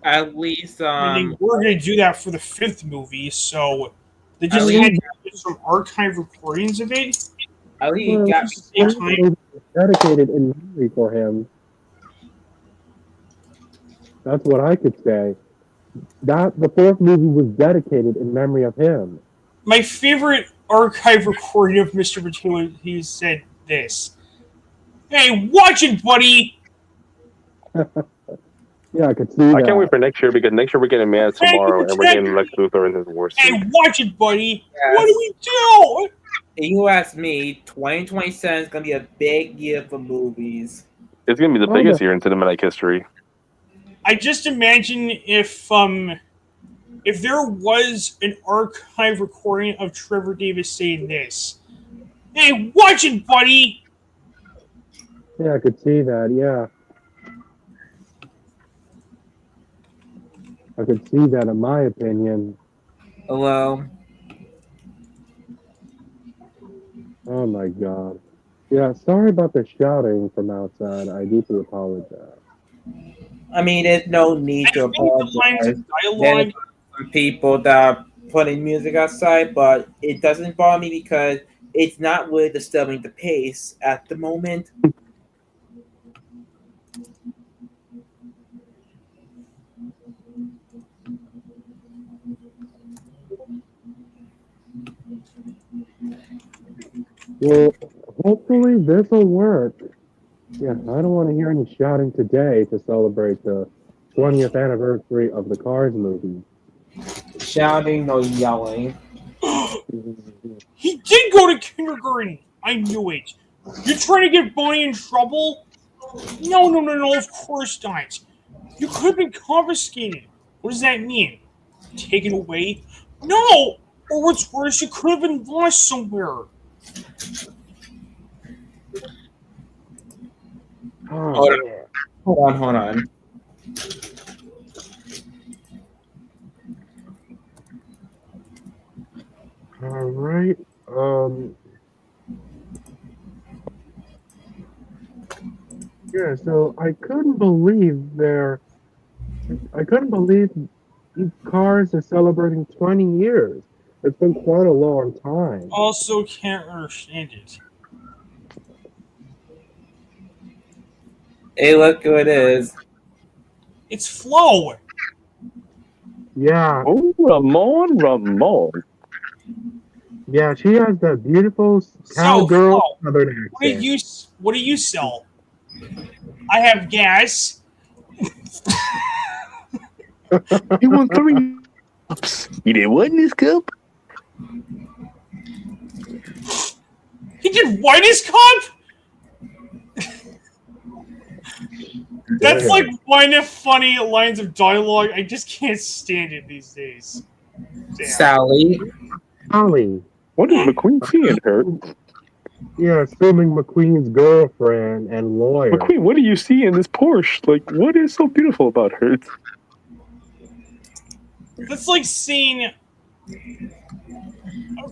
At least I mean, they were going to do that for the 5th movie, so they just had to get some archive recordings of it. At least got time dedicated in memory for him. That's what I could say. That the 4th movie was dedicated in memory of him. My favorite archive recording of Mr. Potato, he said this: "Hey, watch it, buddy." Yeah, I could see that. I can't wait for next year because next year we're getting Mad tomorrow and we're getting Lex Luthor in his war suit. Hey, watch it, buddy. Yes. What do we do? If you ask me, 2027 is gonna be a big year for movies. It's gonna be the biggest year in cinematic history. I just imagine if there was an archive recording of Trevor Davis saying this: "Hey, watch it, buddy." Yeah, I could see that. Yeah, I could see that. In my opinion. Hello. Oh my God. Yeah, sorry about the shouting from outside. I deeply apologize. I mean, there's no need to apologize. There's some people that are putting music outside, but it doesn't bother me because it's not really disturbing the pace at the moment. Well, hopefully this will work. Yeah, I don't want to hear any shouting today to celebrate the 20th anniversary of the Cars movie. Shouting, no yelling. He did go to kindergarten. I knew it. You're trying to get Bonnie in trouble? No, of course not. You could have been confiscated. What does that mean? Taken away? No! Or what's worse, you could have been lost somewhere. Oh, man. Hold on. All right. Yeah, so I couldn't believe Cars is celebrating 20 years. It's been quite a long time. Also, can't understand it. Hey, look who it is. It's Flo. Yeah, Oh, Ramon. yeah, she has that beautiful So, cowgirl Flo, southern what do accent. you sell? I have gas. You want 3 cups? You did what in this cup? He did what in his cup? That's Yeah. like one of funny lines of dialogue. I just can't stand it these days. Damn. Sally. Holly. What is McQueen seeing her? Yeah, assuming McQueen's girlfriend and lawyer. McQueen, what do you see in this Porsche? Like, what is so beautiful about her? That's like seeing a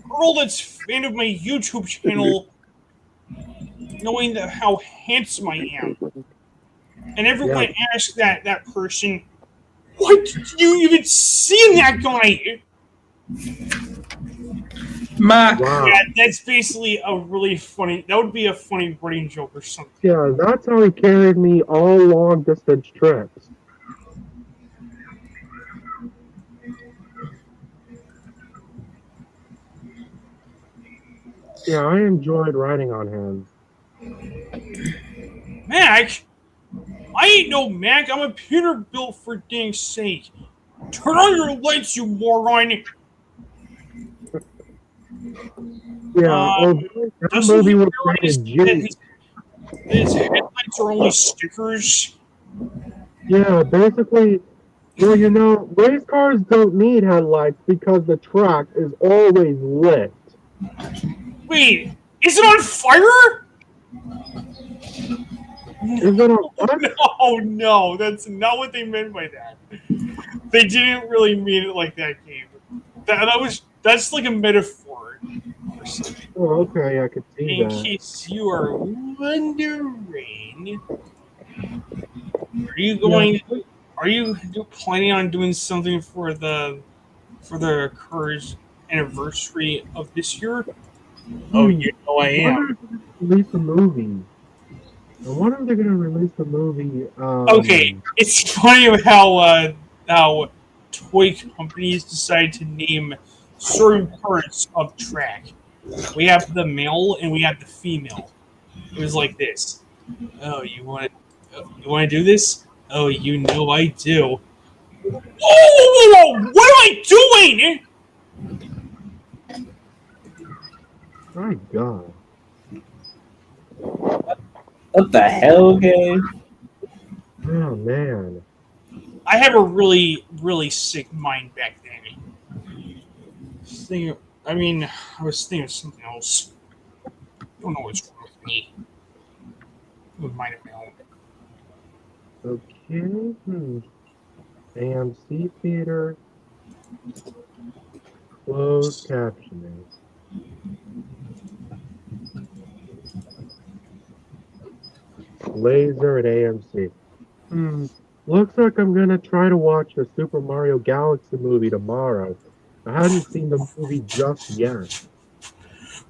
girl that's fan of my YouTube channel knowing how handsome I am. And everyone asks that person, what did you even see in that guy? Mark. Wow. Yeah, that's basically a really funny, that would be a funny brain joke or something. Yeah, that's how he carried me all long distance trips. Yeah, I enjoyed riding on him. Mac? I ain't no Mac, I'm a Peterbilt for dang sake. Turn on your lights, you moron! Yeah, that Doesn't movie he was realize rated that G. his headlights are only stickers? Yeah, basically, well, you know, race cars don't need headlights because the track is always lit. Wait, is it on fire? Is it a what? No, that's not what they meant by that. They didn't really mean it like that, Gabe. That's like a metaphor or something. Oh, okay, I could see In that. case you are wondering, are you planning on doing something for the Curse anniversary of this year? Oh, you know I When am. are they gonna release the movie? And when are they going to release the movie? Okay, it's funny how toy companies decide to name certain parts of track. We have the male and we have the female. It was like this. Oh, you want to do this? Oh, you know I do. Whoa! What am I doing? My God. What the hell, Gabe? Oh, man. I have a really, really sick mind back then. I was thinking of something else. I don't know what's wrong with me. With mine of my own. Okay. AMC Theater. Closed captioning. Laser at AMC. Looks like I'm gonna try to watch the Super Mario Galaxy movie tomorrow. I hadn't seen the movie just yet.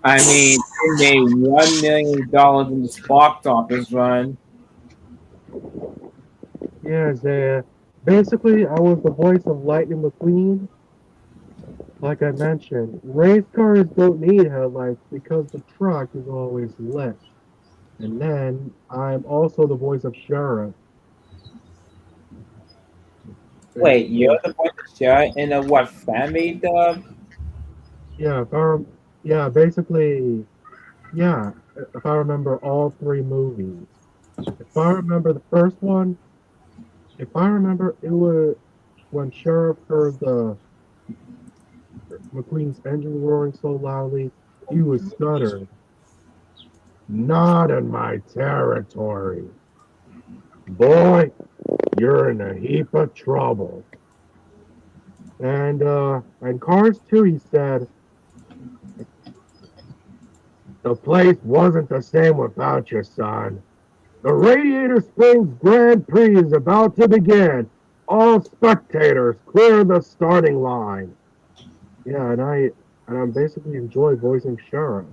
I mean, they made $1 million in this box office run. Yes, basically I was the voice of Lightning McQueen. Like I mentioned, race cars don't need headlights because the truck is always lit. And then I'm also the voice of Sheriff. Wait, you're the voice of Sarah in a what fan-made dub? Yeah, basically, yeah, if I remember all three movies. If I remember the first one, if I remember, it was when Sheriff heard McQueen's engine roaring so loudly, he was stuttering. Not in my territory. Boy, you're in a heap of trouble. And Cars 2, he said, the place wasn't the same without you, son. The Radiator Springs Grand Prix is about to begin. All spectators clear the starting line. Yeah, and I'm basically enjoy voicing Sheriff.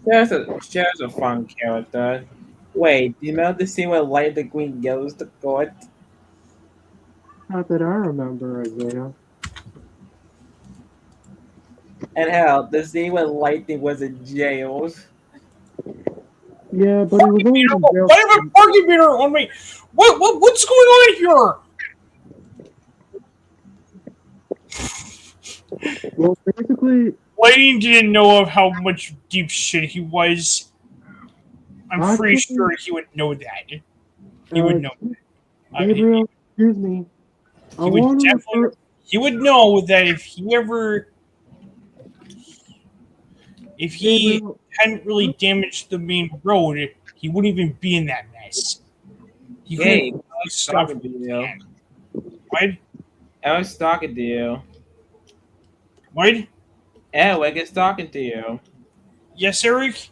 Cher's a fun character. Wait, do you know the scene where Light the Green goes to court? Not that I remember, Isaiah. And hell, the scene where Lightning was in jail. Yeah, but he was only in jail. Why have a parking meter on me? What's going on here? Well, basically, Lightning didn't know of how much deep shit he was. I'm pretty sure he would know that. He would know that. Gabriel, excuse me. He would know that if he hadn't really damaged the main road, he wouldn't even be in that mess. He Hey, could I was talking to you. What? I was talking to you. What? Eric is talking to you. Yes, Eric?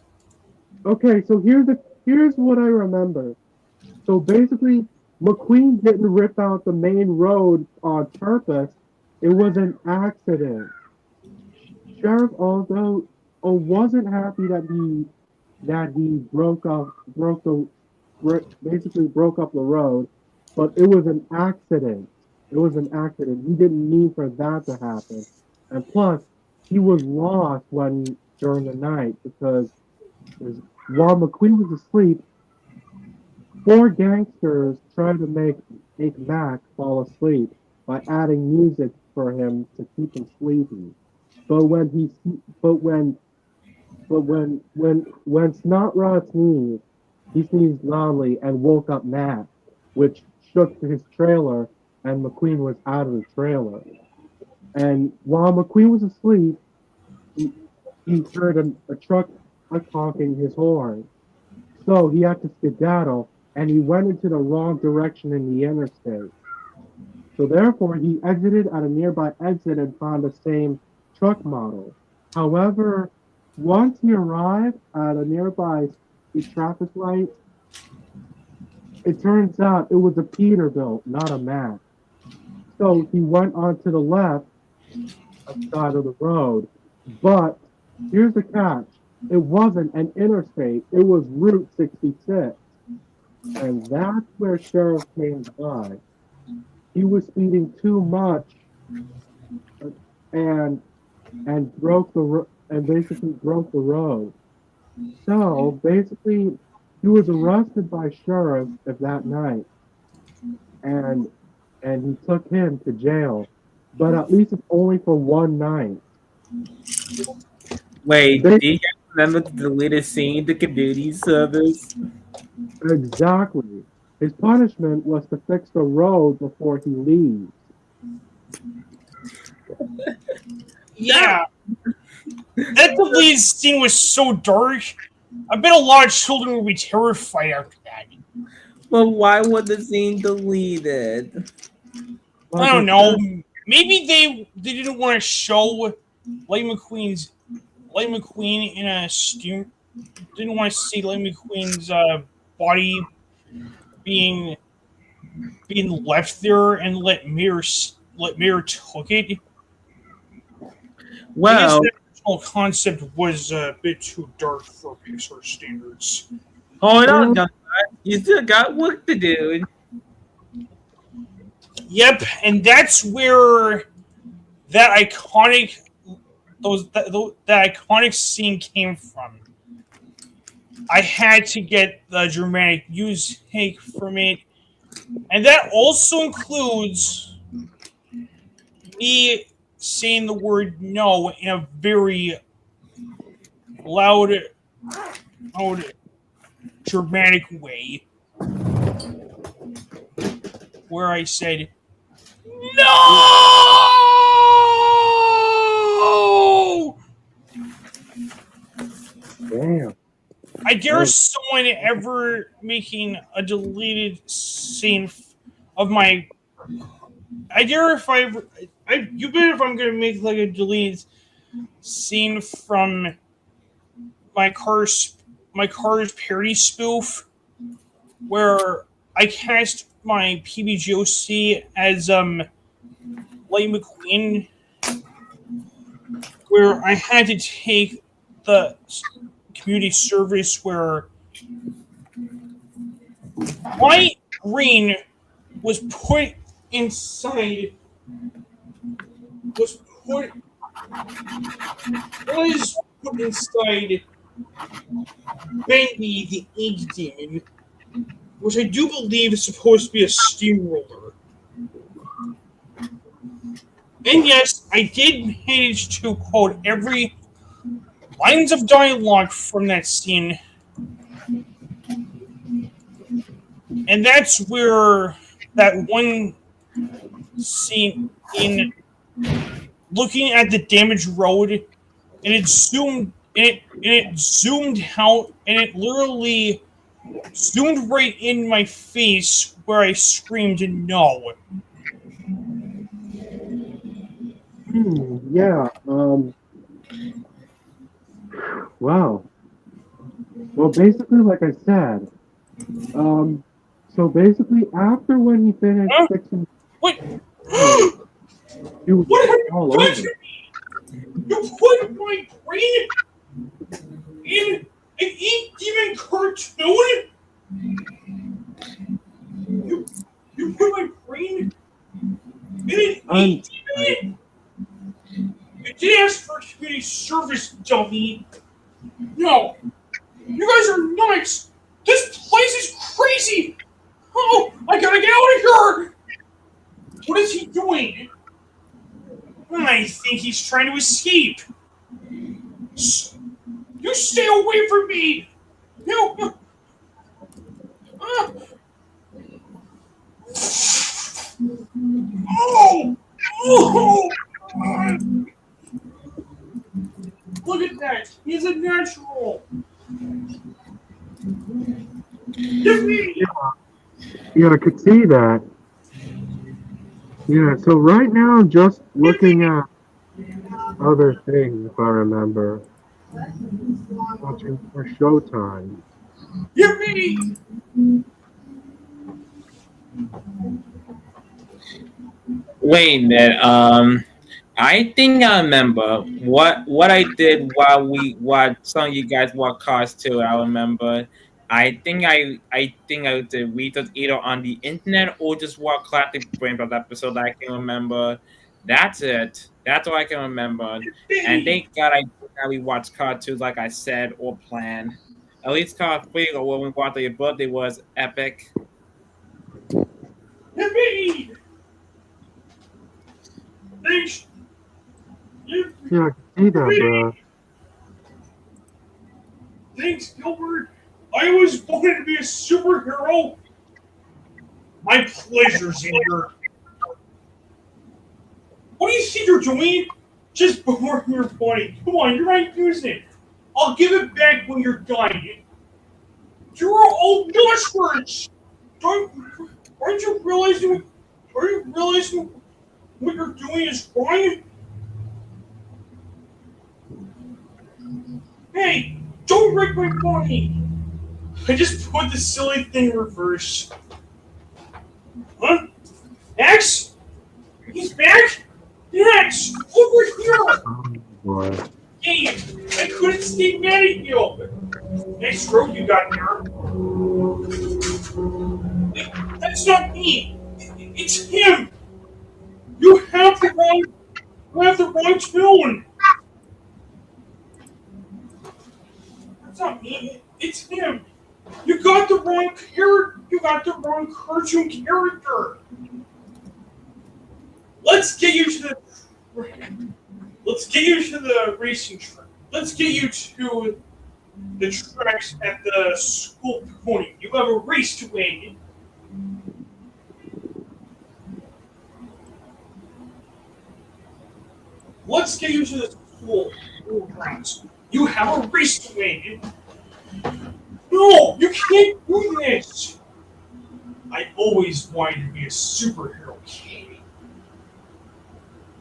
Okay, so here's what I remember. So basically, McQueen didn't rip out the main road on purpose. It was an accident. Sheriff, although wasn't happy that he broke up the road, but it was an accident. It was an accident. He didn't mean for that to happen. And plus, he was lost during the night because while McQueen was asleep, 4 gangsters tried to make Mac fall asleep by adding music for him to keep him sleepy. But when Snotrod sneezed, he sneezed loudly and woke up Mac, which shook his trailer, and McQueen was out of the trailer. And while McQueen was asleep, he heard a truck honking his horn. So he had to skedaddle, and he went into the wrong direction in the interstate. So therefore, he exited at a nearby exit and found the same truck model. However, once he arrived at a nearby traffic light, it turns out it was a Peterbilt, not a Mack. So he went on to the left side of the road. But here's the catch. It wasn't an interstate. It was Route 66. And that's where Sheriff came by. He was speeding too much and basically broke the road. So basically he was arrested by sheriff that night. And he took him to jail. But at least it's only for one night. Wait, do you guys remember the deleted scene, the community service? Exactly. His punishment was to fix the road before he leaves. Yeah. That deleted scene was so dark. I bet a lot of children would be terrified after that. Well, why was the scene deleted? I don't know. Maybe they didn't want to show Light McQueen in a steam. Didn't want to see Light McQueen's body being left there and let Mir took it. Well, I guess the original concept was a bit too dark for Pixar standards. hold on, guys. You still got work to do. Yep, and that's where that iconic scene came from. I had to get the dramatic music from it, and that also includes me saying the word no in a very loud dramatic way, where I said, No! Damn. I dare someone ever making a deleted scene of my. I dare if you bet if I'm gonna make like a deleted scene from my car's parody spoof where I cast my PBGOC as Lightning McQueen, where I had to take the community service where White Green was put inside was put was put inside Bendy the Ink Demon, which I do believe is supposed to be a steamroller. And yes, I did manage to quote every lines of dialogue from that scene. And that's where that one scene in looking at the damaged road and it zoomed out and it literally zoomed right in my face where I screamed no. Yeah. Wow. Well, basically, like I said, so basically, after when he finished fixing, What? he was What have you all done over. to me? You put my brain in an Ink Demon cartoon? You put my brain in an Ink Demon? You did ask for community service, dummy. No. You guys are nuts. This place is crazy. Oh, I gotta get out of here. What is he doing? I think he's trying to escape. You stay away from me. No. Oh! Oh! Look at that. He's a natural. Give me. Yeah, I could see that. Yeah, so right now I'm just looking at other things, if I remember. Watching for Showtime. Give me. Wait a minute. I think I remember what I did while some of you guys watched Cars too. I remember. I think I did read it either on the internet or just watch Classic Brainbugs episode that I can remember. That's it. That's all I can remember. And thank God I we watched Car 2 like I said or planned. At least Car 3 or when we watched your birthday was epic. Give me. Thanks. Yeah, I can see that, bro. Thanks, Gilbert. I always wanted to be a superhero. My pleasure, Xander. What do you think you're doing? Just borrowing your body. Come on, you're not using it. I'll give it back when you're done. You're all nuts. Aren't you realizing? Are you realizing what you're doing is wrong? Hey, don't wreck my body. I just put the silly thing in reverse. Huh? X? He's back? X! Over here! Oh, boy. Hey, I couldn't stay mad at you. Nice stroke you got there. Wait, that's not me. It's him. You have the wrong tune. That's not me. It's him. You got the wrong character. You got the wrong cartoon character. Let's get you to the racing track. Let's get you to the tracks at the school pony. You have a race to win. Let's get you to the school grounds. You have a race to win. No, you can't do this. I always wanted to be a superhero kid.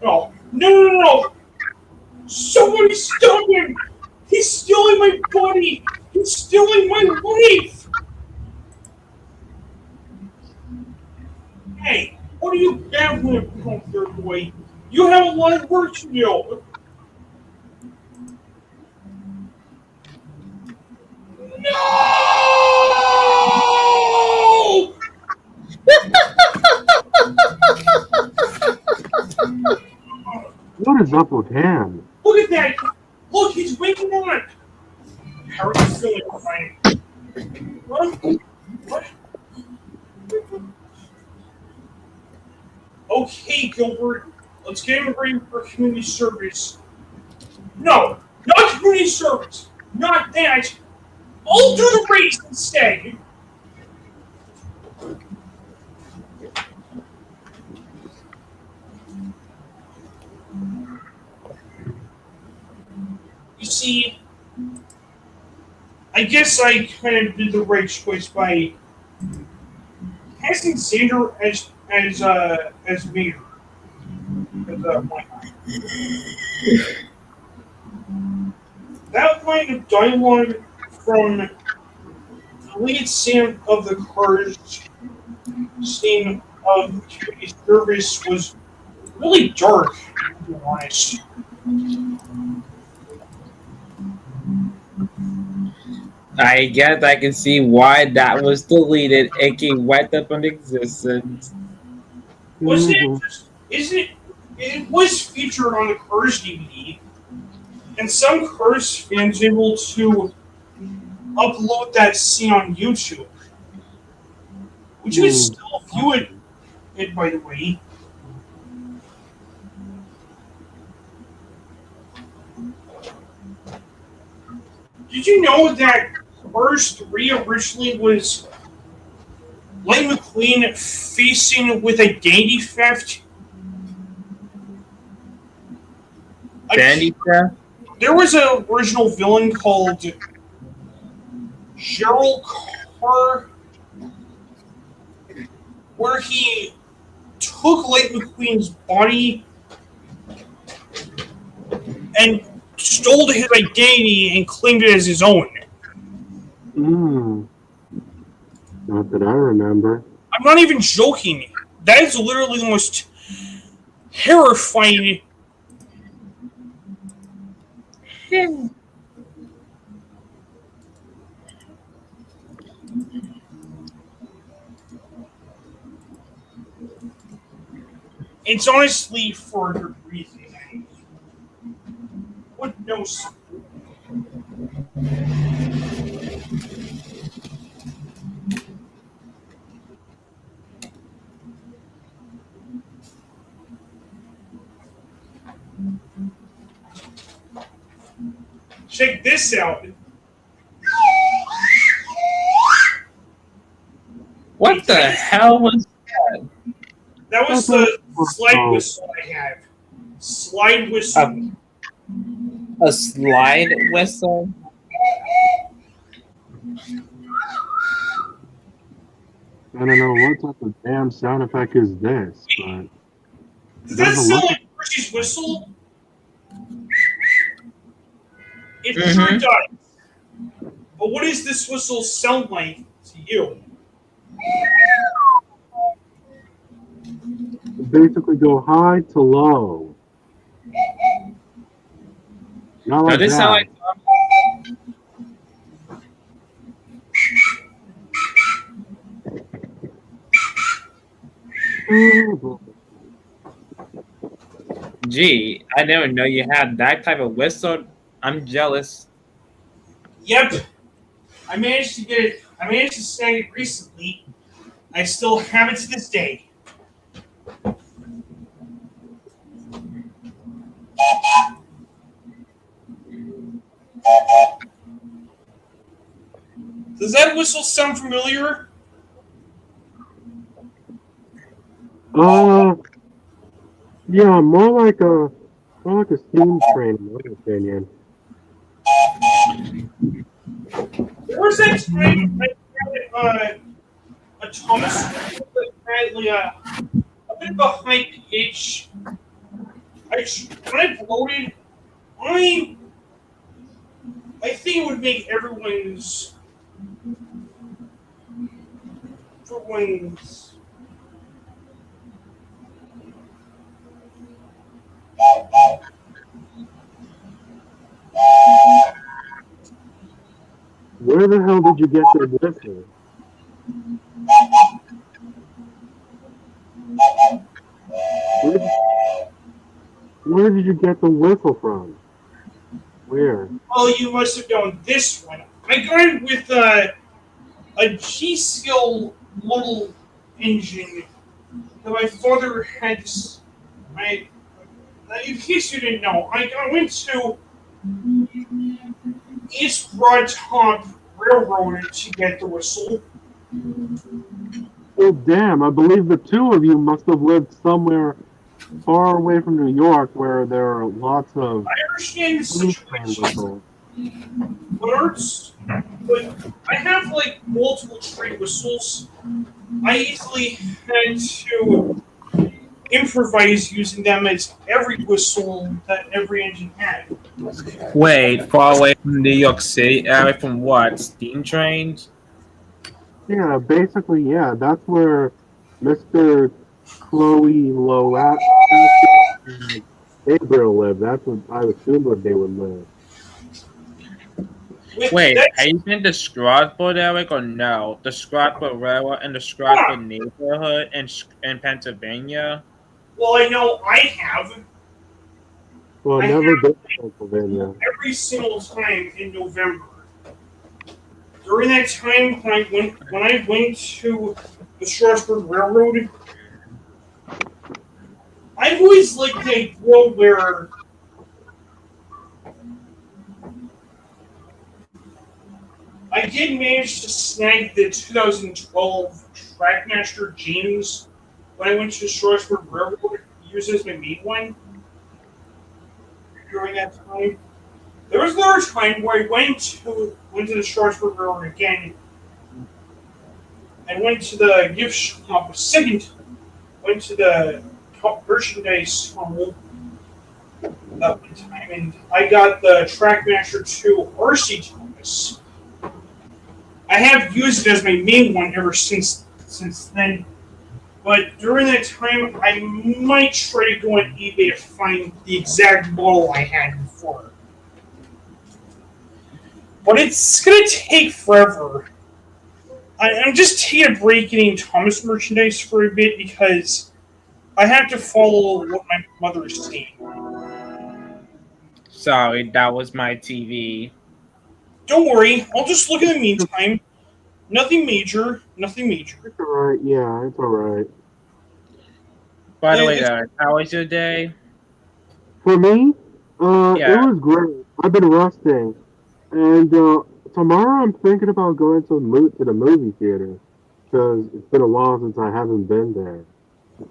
No, no, no, no, no. Somebody stop him! He's stealing my body! He's stealing my life! Hey, what are you babbling about, there, boy? You have a lot of work to do. No! What is up with him? Look at that! Look, he's waking up! How are you feeling, fine? What? What? Okay, Gilbert, let's get him ready for community service. No, not community service. Not that. I'll do the race instead. You see, I guess I kind of did the right choice by casting Xander as mayor. That line of dialogue from the lead scene of the cars scene of community service was really dark, to be honest. I guess I can see why that was deleted. It came right up on existence. Wasn't it? Isn't it? It was featured on the Cars DVD, and some Cars fans were able to upload that scene on YouTube. Would you still view it, by the way? Did you know that Cars 3 originally was Lightning McQueen facing with identity theft? Identity theft? There was an original villain called Gerald Carr, where he took Lightning McQueen's body and stole his identity and claimed it as his own. Not that I remember. I'm not even joking. That is literally the most terrifying. It's honestly for a good reason. What knows? Check this out. What the hell was that? That was the slide whistle I have. Slide whistle. A slide whistle? I don't know what type of damn sound effect is this, but Does that sound like Hershey's whistle? It sure does. But what does this whistle sound like to you? basically go high to low. Not like Does this that. sound like Gee, I didn't know you had that type of whistle. I'm jealous. Yep. I managed to get it. I managed to snag it recently. I still have it to this day. Does that whistle sound familiar? Yeah, more like a More like a steam train, in my opinion. There was that time I had a Thomas that had like a bit of a high pitch. When I bloated, I I think it would make everyone's. Where the hell did you get the whistle? Where, where did you get the whistle from? Where? Oh, you must have known this one. I got it with a G-Skill model engine that my father had. I, in case you didn't know, I went to East Broad Top Railroad to get the whistle. Oh, damn, I believe the two of you must have lived somewhere far away from New York where there are lots of I understand the steam train situation, whistles. but I have like multiple train whistles. I easily had to improvise using them as every whistle that every engine had. Wait, far away from New York City, away from what? Steam trains? Yeah, basically, yeah, that's where Mr. Chloe Loat and Gabriel lived. That's what I assumed where they would live. Wait, That's have you been to Stroudsburg, Eric, or no? The Stroudsburg Railroad and the Stroudsburg neighborhood in Pennsylvania? well, I know I have. Well, I never have been to Pennsylvania. every single time in November. During that time when I went to the Strasburg Railroad, I've always liked the idea where I did manage to snag the 2012 Trackmaster James when I went to the Strasburg Railroad, used it as my main one during that time. There was another time where I went to the Strasburg Railroad again. I went to the gift shop a second time. Went to the merchandise hall that one time, and I got the Trackmaster 2 RC Thomas. I have used it as my main one ever since then. But during that time, I might try to go on eBay to find the exact model I had before. But it's gonna take forever. I'm just taking a break getting Thomas merchandise for a bit because I have to follow what my mother is saying. Sorry, that was my TV. Don't worry, I'll just look in the meantime. Nothing major. Nothing major. It's alright, yeah, it's alright. By the way, It's, Eric, how was your day? For me, it Yeah, was great. I've been resting. And tomorrow I'm thinking about going to the movie theater. Because it's been a while since I haven't been there.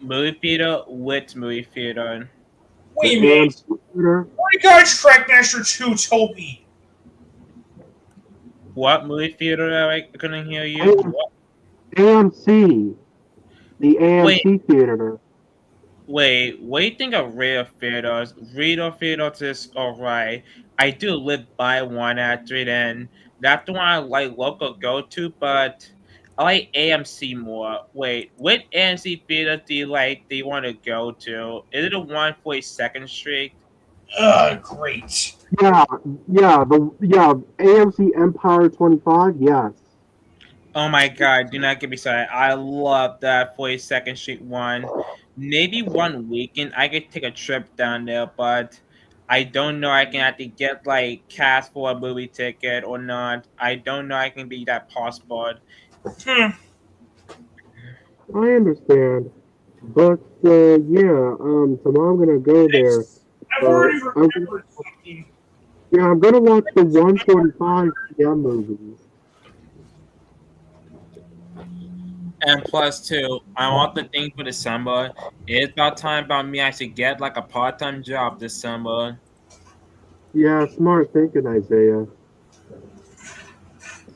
movie theater? Which movie theater? The wait a minute. AMC theater? Oh my god, Trackmaster 2 Toby. What movie theater, Eric? I couldn't hear you. What? AMC. The Wait, AMC theater. wait, what do you think of Real Theaters? Real Theaters is alright. I do live by one actually, and that's the one I like local go to, but I like AMC more. Wait, what AMC theater do you want to go to? Is it the one 42nd Street? Great. Yeah, yeah, AMC Empire 25, yes. Oh my god, do not get me started. I love that 42nd Street one. Maybe one weekend I could take a trip down there, but I don't know I can actually get like cash for a movie ticket or not. I don't know I can be that passport. Hmm. I understand. But, yeah, tomorrow I'm gonna go there. I've already I'm, remembered something. yeah, I'm gonna watch the 1:45 p.m. movies. And plus, too, I want the thing for December. It's about time about me actually get like a part-time job December. Yeah, smart thinking, Isaiah.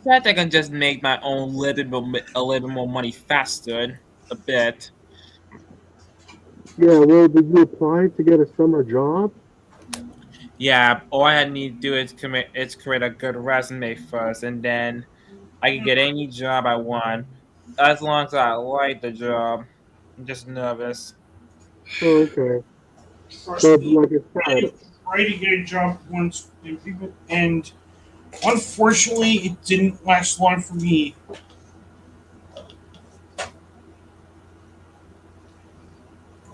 That I can just make my own a little bit more money faster, a bit. Yeah, well, did you apply to get a summer job? Yeah, all I need to do is create a good resume first, and then I can get any job I want as long as I like the job. I'm just nervous. Oh, okay. Trust But me, like I I said, tried to get a job once, and unfortunately, it didn't last long for me.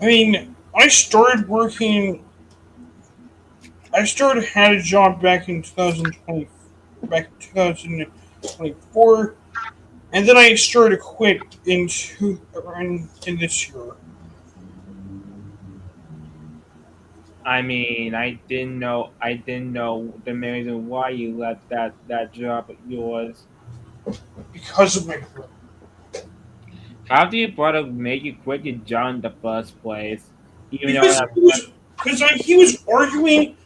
I mean, I started working. I started had a job back in 2020, back in 2024, and then I started to quit in this year. I mean, I didn't know the main reason why you left that job of yours. Because of my brother. How do your brother make you quit your job in the first place? Even though Because that he was he was arguing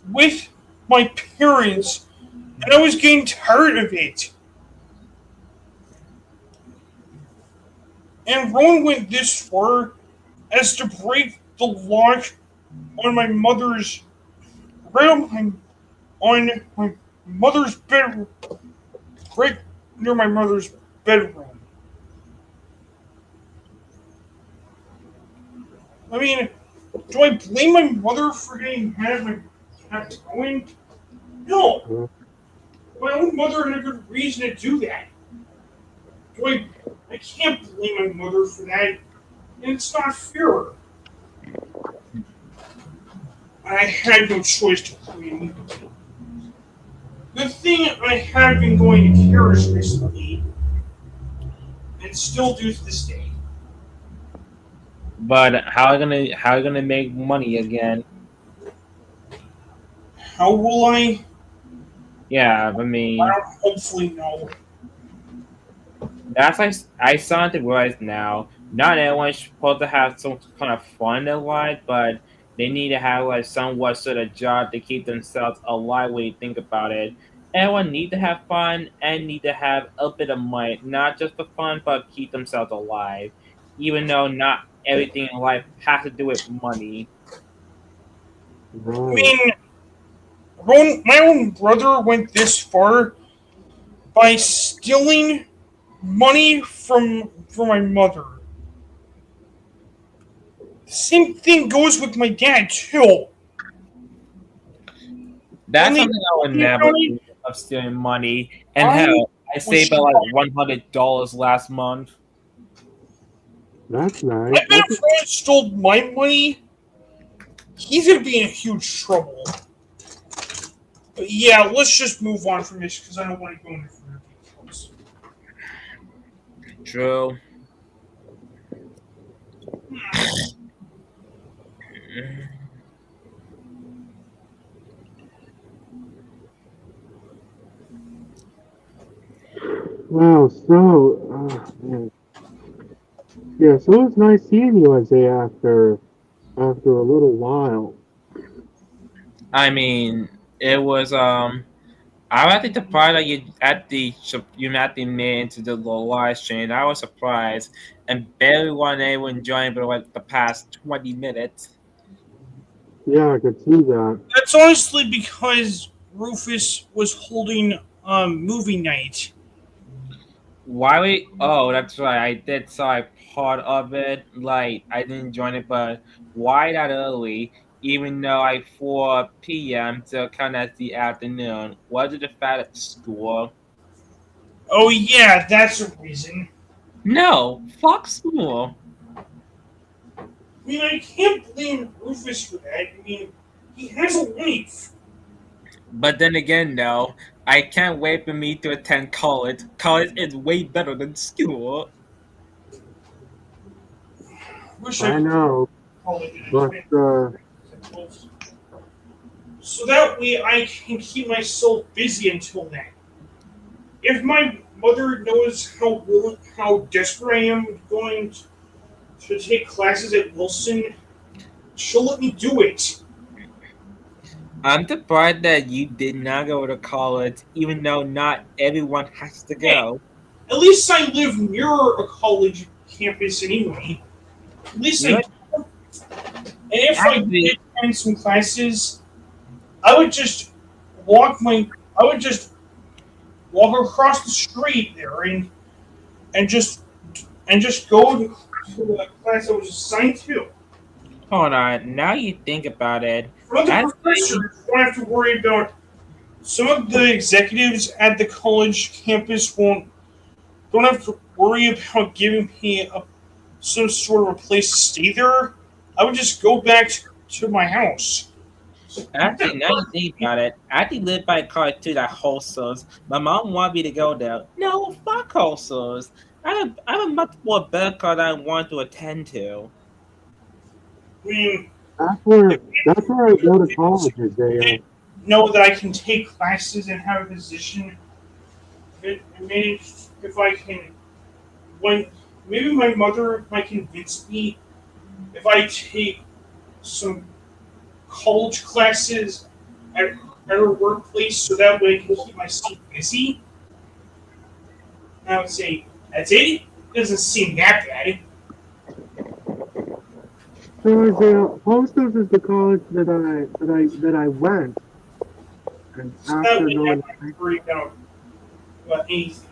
with my parents, and I was getting tired of it. And Ron went this far as to break the lock on my mother's right on my mother's bedroom, right near my mother's bedroom. I mean, do I blame my mother for getting mad at my cat going? No, my own mother had a good reason to do that. Do I can't blame my mother for that, and it's not fair. I had no choice to blame. The thing I have been going to Karis recently, and still do to this day. but how are you gonna make money again? How will I? Yeah, I I mean don't hopefully know. that's like I started to realize now. Not everyone's supposed to have some kind of fun in their life, but they need to have like somewhat sort of job to keep themselves alive when you think about it. Everyone need to have fun and need to have a bit of money, not just for fun, but keep themselves alive. Even though not everything in life has to do with money. I right. mean, my own brother went this far by stealing money from my mother. The same thing goes with my dad too. When That's they something I would told me never about it, do of stealing money. And I hell, I was saved about like shocked. $100 last month. That's I nice. bet if Ryan stole my money, he's gonna be in huge trouble. But yeah, let's just move on from this because I don't want to go into further details. True. Wow, so, man. Yeah, so it was nice seeing you, Isaiah, after a little while. I mean, it was I think the part that you met the man into the live stream. I was surprised and barely one able to join for like the past 20 minutes. Yeah, I could see that. That's honestly because Rufus was holding movie night. Why we? Oh, that's right. I did saw a part of it. Like I didn't join it, but why that early? Even though I 4 p.m. to kind of the afternoon. Was it the fact at school? Oh yeah, that's a reason. No, fuck school. I mean, I can't blame Rufus for that. I mean, he has a life. But then again, no, I can't wait for me to attend college. College is way better than school. Wish I I could know, probably did but, it. So that way I can keep myself busy until then. If my mother knows how desperate I am going to take classes at Wilson, she'll let me do it. I'm surprised that you did not go to college, even though not everyone has to Hey, go. at least I live near a college campus anyway. At least You I know, do. And if I actually, did attend some classes, I would just walk my. I would just walk across the street there and just and just go to the class I was assigned to. hold on. Now you think about it, Some of the actually, professors don't have to worry about. Some of the executives at the college campus don't have to worry about giving me some sort of a place to stay there. I would just go back to my house. now you think about it, I actually live by a college too that hostels. My mom wanted me to go there. No, fuck hostels. I have a much more better college I want to attend to. I mean, if That's where I go to kids college, Isaiah. know that I can take classes and have a position, maybe if I can, when maybe my mother might convince me if I take some college classes at, at her workplace, so that way I can keep myself busy. And I would say, that's it. Doesn't seem that bad. So Isaiah, Hostos is the college that I went, and So that after way I going, don't have to worry about anything.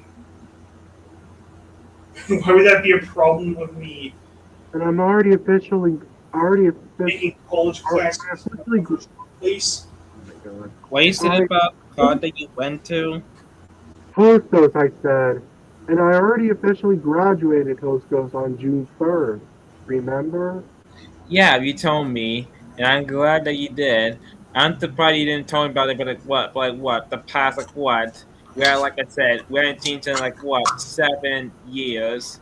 Why would that be a problem with me and I'm already officially taking college classes at officially. my place? Oh my god. What you said I about the college that you went to? Hostos, I said, and I already officially graduated Hostos on June 3rd. Remember? Yeah, you told me, and I'm glad that you did. I'm surprised you didn't tell me about it, but like what, the past like what? Where like I said, we're in teams in like what, 7 years.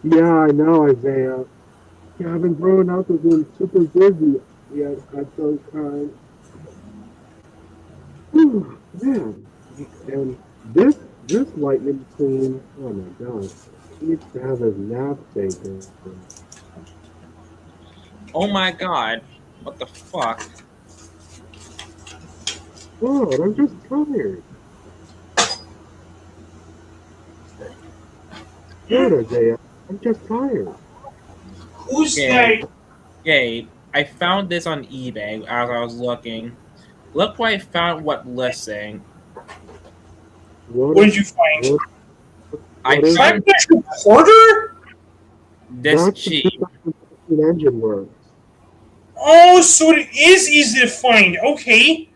Yeah, I know, Isaiah. Yeah, I've been growing up and being super busy. Yeah, at those times. Whew, man. And this lightning queen, oh my god, he needs to have his nap taken. Oh my god, what the fuck? God, I'm just tired. God, Isaiah, I'm just tired. Who's Gabe, that? Gabe, I found this on eBay as I was looking. Look what I found what listing. What What is did you find? what, I what is found it? Trackback recorder? this That's the cheap. 2015 engine works. Oh, so it is easy to find. Okay.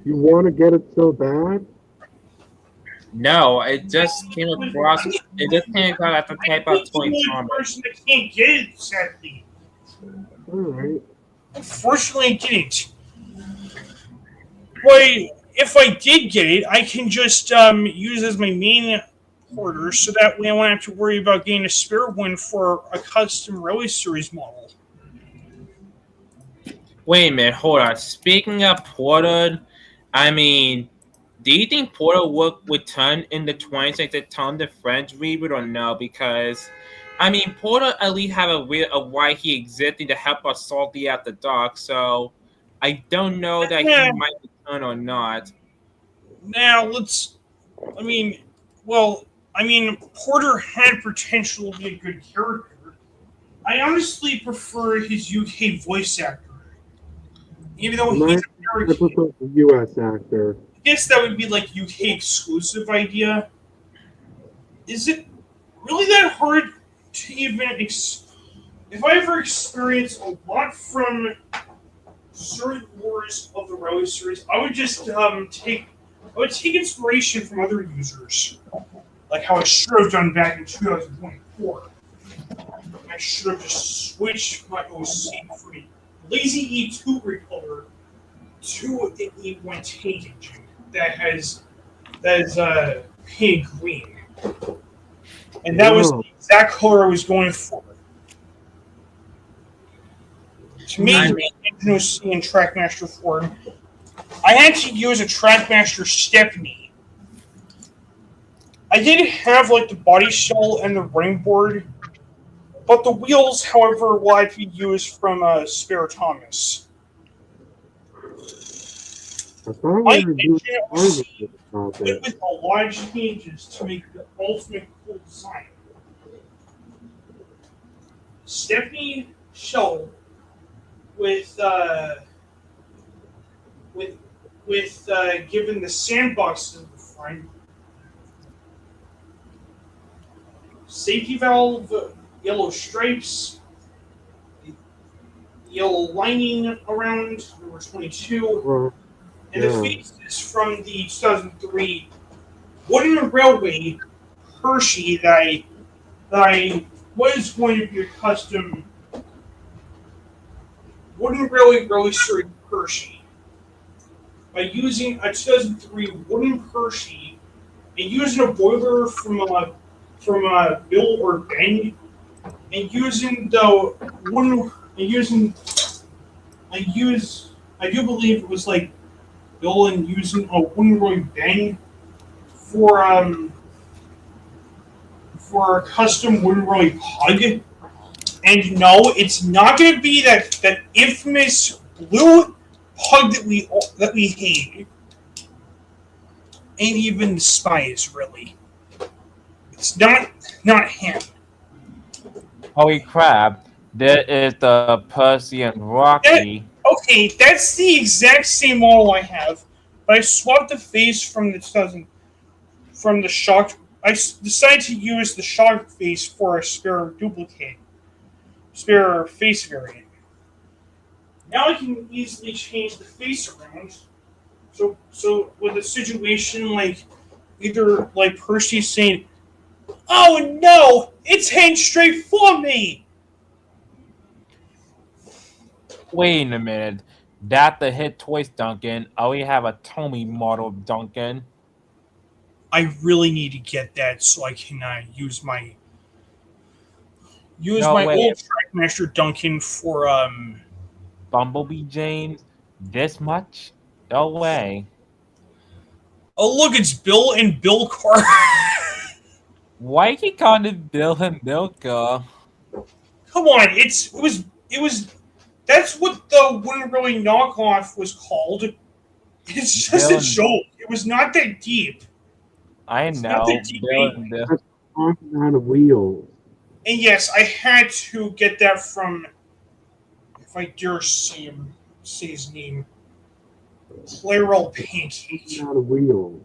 You want to get it so bad? No, it just came across. It just came across at the I type of think toy the only comic. person that can't get it, sadly. All right. Unfortunately, I didn't. But if I did get it, I can just use it as my main order, so that way I won't have to worry about getting a spare one for a custom Railway Series model. Wait a minute, hold on. Speaking of Porter, I mean, do you think Porter will return in the 20s to Tom the French reboot or no? Because, I mean, Porter at least have a real of why he existed to help us salty out the dark. So, I don't know that he Yeah. might return or not. Now let's. I mean, well, I mean, Porter had potential to be a good character. I honestly prefer his UK voice actor, even though My, he's I American. prefer the U.S. actor. I guess that would be like UK exclusive idea. Is it really that hard to even if I ever experience a lot from certain wars of the Railway series, I would just take inspiration from other users, like how I should have done back in 2024. I should have just switched my OC from a lazy E2 recolor to an E1 tank engine that is pink green, and that was Wow. the exact color I was going for. To me, I the mean, engine OC in Trackmaster form, I had to use a Trackmaster Stepney I did have like the body shell and the running board, but the wheels, however, will have to be used from Spare Thomas. I thought My we were doing engine Argus received about went this. with a lot of changes to make the ultimate cool design. Stephanie Shell with with given the sandbox in the front, safety valve, yellow stripes, yellow lining around number 22, Well, and the yeah. faces from the 2003 wooden railway Hershey that I was going to be a custom wooden railway roaster Hershey by using a 2003 wooden Hershey and using a boiler from Bill or Ben and using the wooden and using I do believe it was like Bill and using a wooden Roy Ben for a custom wooden Roy Pug. And no, it's not going to be that infamous blue pug that we hate, and even despise. Really, it's not him. Holy crap! There is the Percy and Rocky. Okay, that's the exact same model I have, but I swapped the face from the shock. Decided to use the shock face for a spare face variant. Now I can easily change the face around. So with a situation like either like Percy saying, "Oh no, it's heading straight for me." Wait a minute. That the hit toys Duncan. I only have a Tommy model Duncan. I really need to get that so I can use No my way. old Trackmaster Duncan for Bumblebee James. This much? No way. Oh look, it's Bill and Bill Carr. Why he called it Bill and Milka? Come on, it was that's what the Wouldn't Really Knockoff was called. It's just Bill a joke. It was not that deep. I It's not know. that deep. Bill and Bill. That's talking out of wheels. And yes, I had to get that from, if I dare say his name, Clairol Pancake. Talking out of wheels.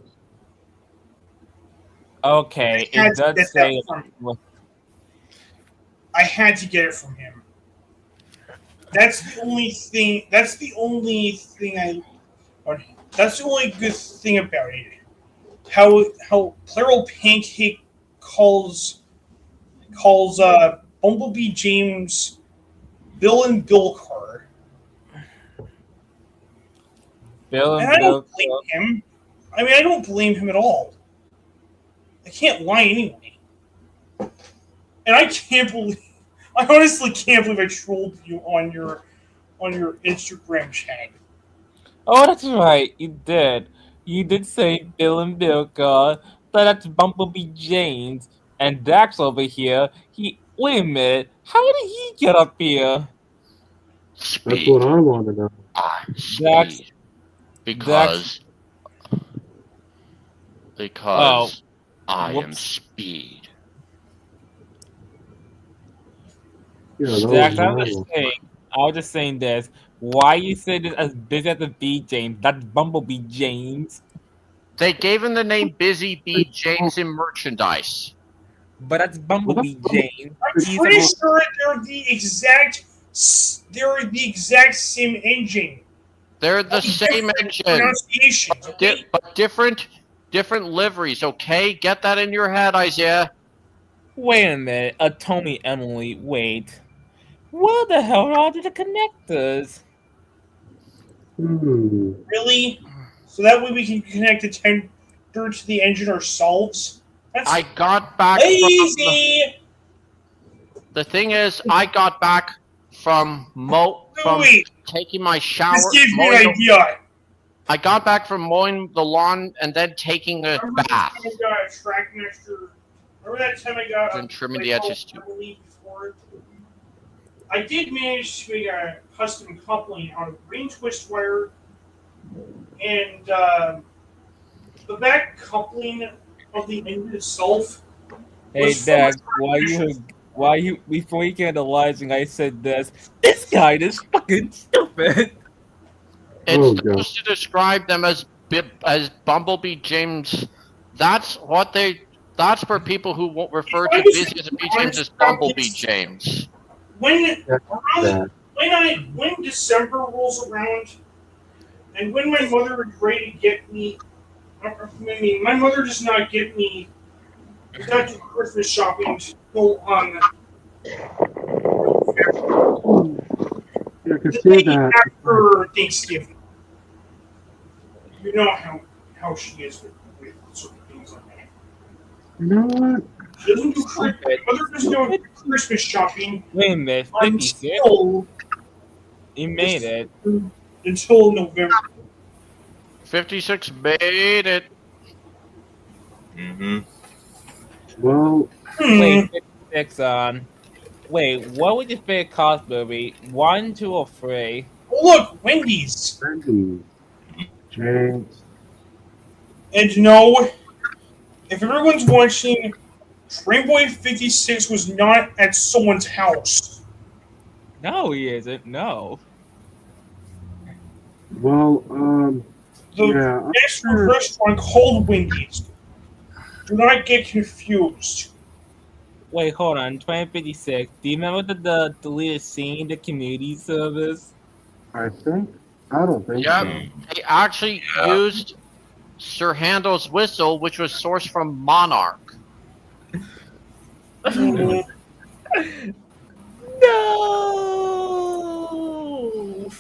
Okay, I had it to does get say. that from I had to get it from him. That's the only thing. That's the only thing That's the only good thing about it. How Clairol Pancake calls Bumblebee James Bill and Bill Carr. Bill And and I Bill. don't blame him. I mean, I don't blame him at all. I can't lie anyway. And I honestly can't believe I trolled you on your Instagram chat. Oh, that's right. You did. You did say Bill and Milka, but that's Bumblebee James. And Dax over here, wait a minute. How did he get up here? That's what I want to know. Dax, Speed. Because I am whoops. speed. Yeah, that Dax, was I was just saying this. Why you say this as busy as the B James? That's Bumblebee James. They gave him the name Busy Bee James in merchandise. But that's Bumblebee James. I'm pretty sure they're the exact same engine. They're the same engine, Pronunciations, okay? but different liveries. Okay, get that in your head, Isaiah. Wait a minute. Tommy Emily, wait. Where the hell are all the connectors? Really? So that way we can connect the tender to the engine ourselves? That's I got back lazy! The thing is, I got back from Wait. taking my shower. This gives me an idea. I got back from mowing the lawn and then taking a Remember bath that time I got a track master? Remember that time I got and trimming the edges too. before? I did manage to make a custom coupling out of ring twist wire and the back coupling of the engine itself. Hey, Was Dad, full why you, before you came to Rising, I said this guy is fucking stupid. It's Oh, God. supposed to describe them as Bumblebee James. That's what they. That's for people who won't refer to Busy as a B James as Bumblebee James. when That's around bad. when December rolls around, and when my mother is ready to get me, I mean, my mother does not get me. Does not do Christmas shopping until on I can the see day that. after Thanksgiving. You know how she is with certain things like that. You know what? She doesn't do my mother doesn't do Christmas shopping Wait a minute, 56? until You made it. until November. 56 made it. Mm-hmm. Well, Wait, 56 wait, what would your favorite cost movie? 1, 2, or 3? Oh look, Wendy's. Wendy, James. And you know, if everyone's watching, Trainboy 56 was not at someone's house. No, he isn't. No. Well, The yeah. fast food restaurant called Wendy's. Do not get confused. Wait, hold on. 2056. Do you remember the deleted scene, the community service? I don't think Yep. so. They actually used Sir Handel's whistle, which was sourced from Monarch. No.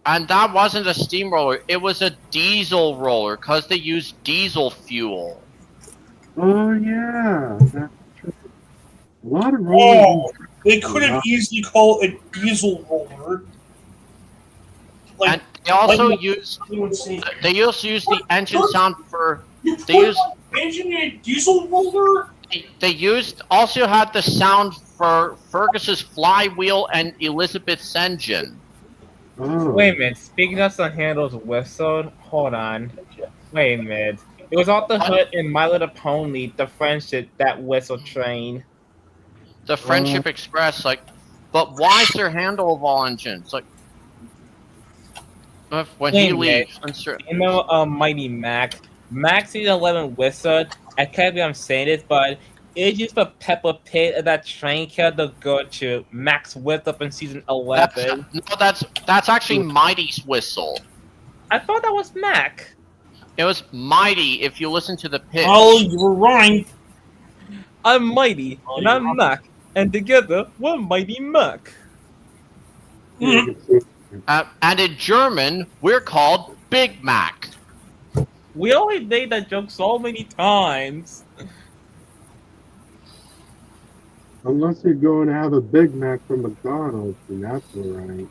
And that wasn't a steamroller; it was a diesel roller, because they used diesel fuel. Oh, yeah. That's true. A lot of rollers. Oh, they could have easily called it a diesel roller. Like, And they also like used say, they also used the engine sound for you they used put engine in a diesel roller? they used also had the sound for Fergus's flywheel and Elizabeth's engine. Oh. Wait a minute. Speaking of some handles whistle, hold on. Wait a minute. It was off the hood in My Little Pony, the friendship that whistle train. The Friendship Express, like, but why Sir Handel of all engines? Like, when Wait he a minute. leaves, when Sir, You know, Mighty Mac. Mac Season 11 Wizard. I can't believe I'm saying this, but it's used for Peppa Pig and that train character go to Mac's Whip up in Season 11. that's actually Mighty's whistle. I thought that was Mac. It was Mighty if you listen to the pitch. Oh, you were wrong. I'm Mighty, and I'm Mac, and together we're Mighty Mac. And in German, we're called Big Mac. We already made that joke so many times. Unless you're going to have a Big Mac from McDonald's, then that's all right.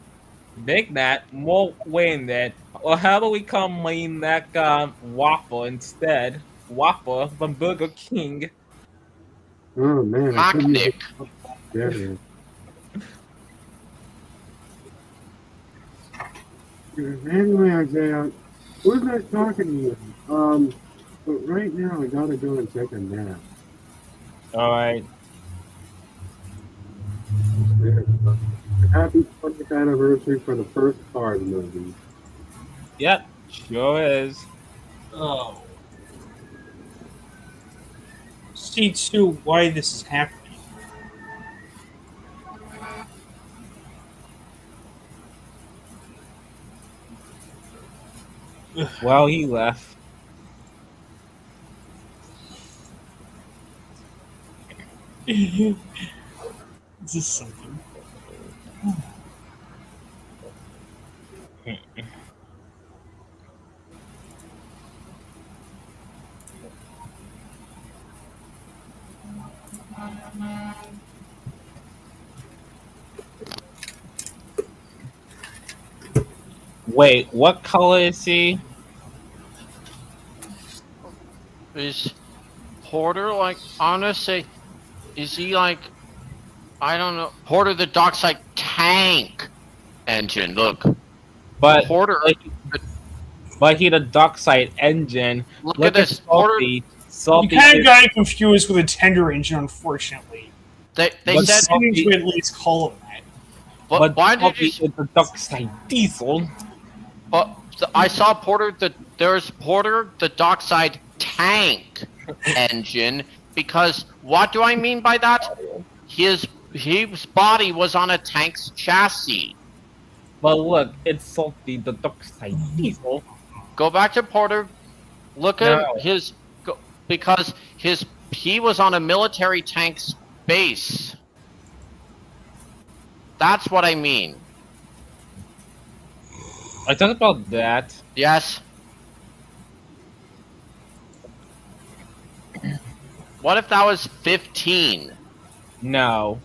Big Mac, more weighing that. Or how about we call Mighty Mac Waffle instead? Waffle from Burger King. Oh, man. I couldn't Mac-Nick. even... Anyway, Isaiah, it was nice talking to you. But right now I gotta go and take a nap. Alright. Happy 20th anniversary for the first Cars movie. Yep, sure is. Oh. See too why this is happening. Well, he left. Is this something? Wait, what color is he? Is Porter like honestly? Is he like? I don't know. Porter the Dockside tank engine. Look, But Porter. he the dark side engine. Look Look at this. at Porter. Salty. You Salty kind of is, got it confused with a tender engine, unfortunately. They But said. Salty- Seems to at least call him that. But why did Salty you? is the dark side diesel. But I saw Porter. There's Porter the Dockside tank engine because what do I mean by that? His body was on a tank's chassis. But look, it's Salty, the dark side diesel. Go back to Porter. Look at No. because he was on a military tank's base. That's what I mean. I talked about that. Yes. What if that was 15? No.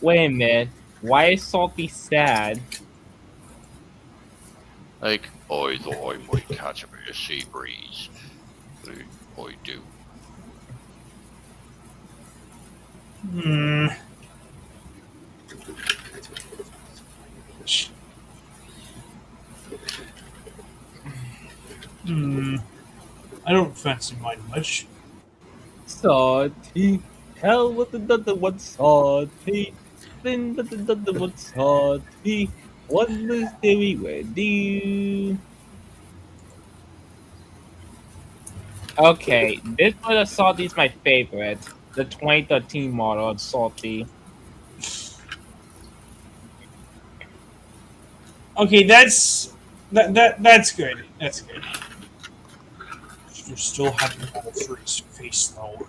Wait a minute. Why is Salty sad? Like, I thought I might catch a bit of sea breeze. I do. I don't fancy mine much. Salty. Hell with the one salty. Then the one salty. What was we would do? Okay, this one of Salty is my favorite. The 2013 model of Salty. Okay, that's that's good. That's good. You're still having all for his face though.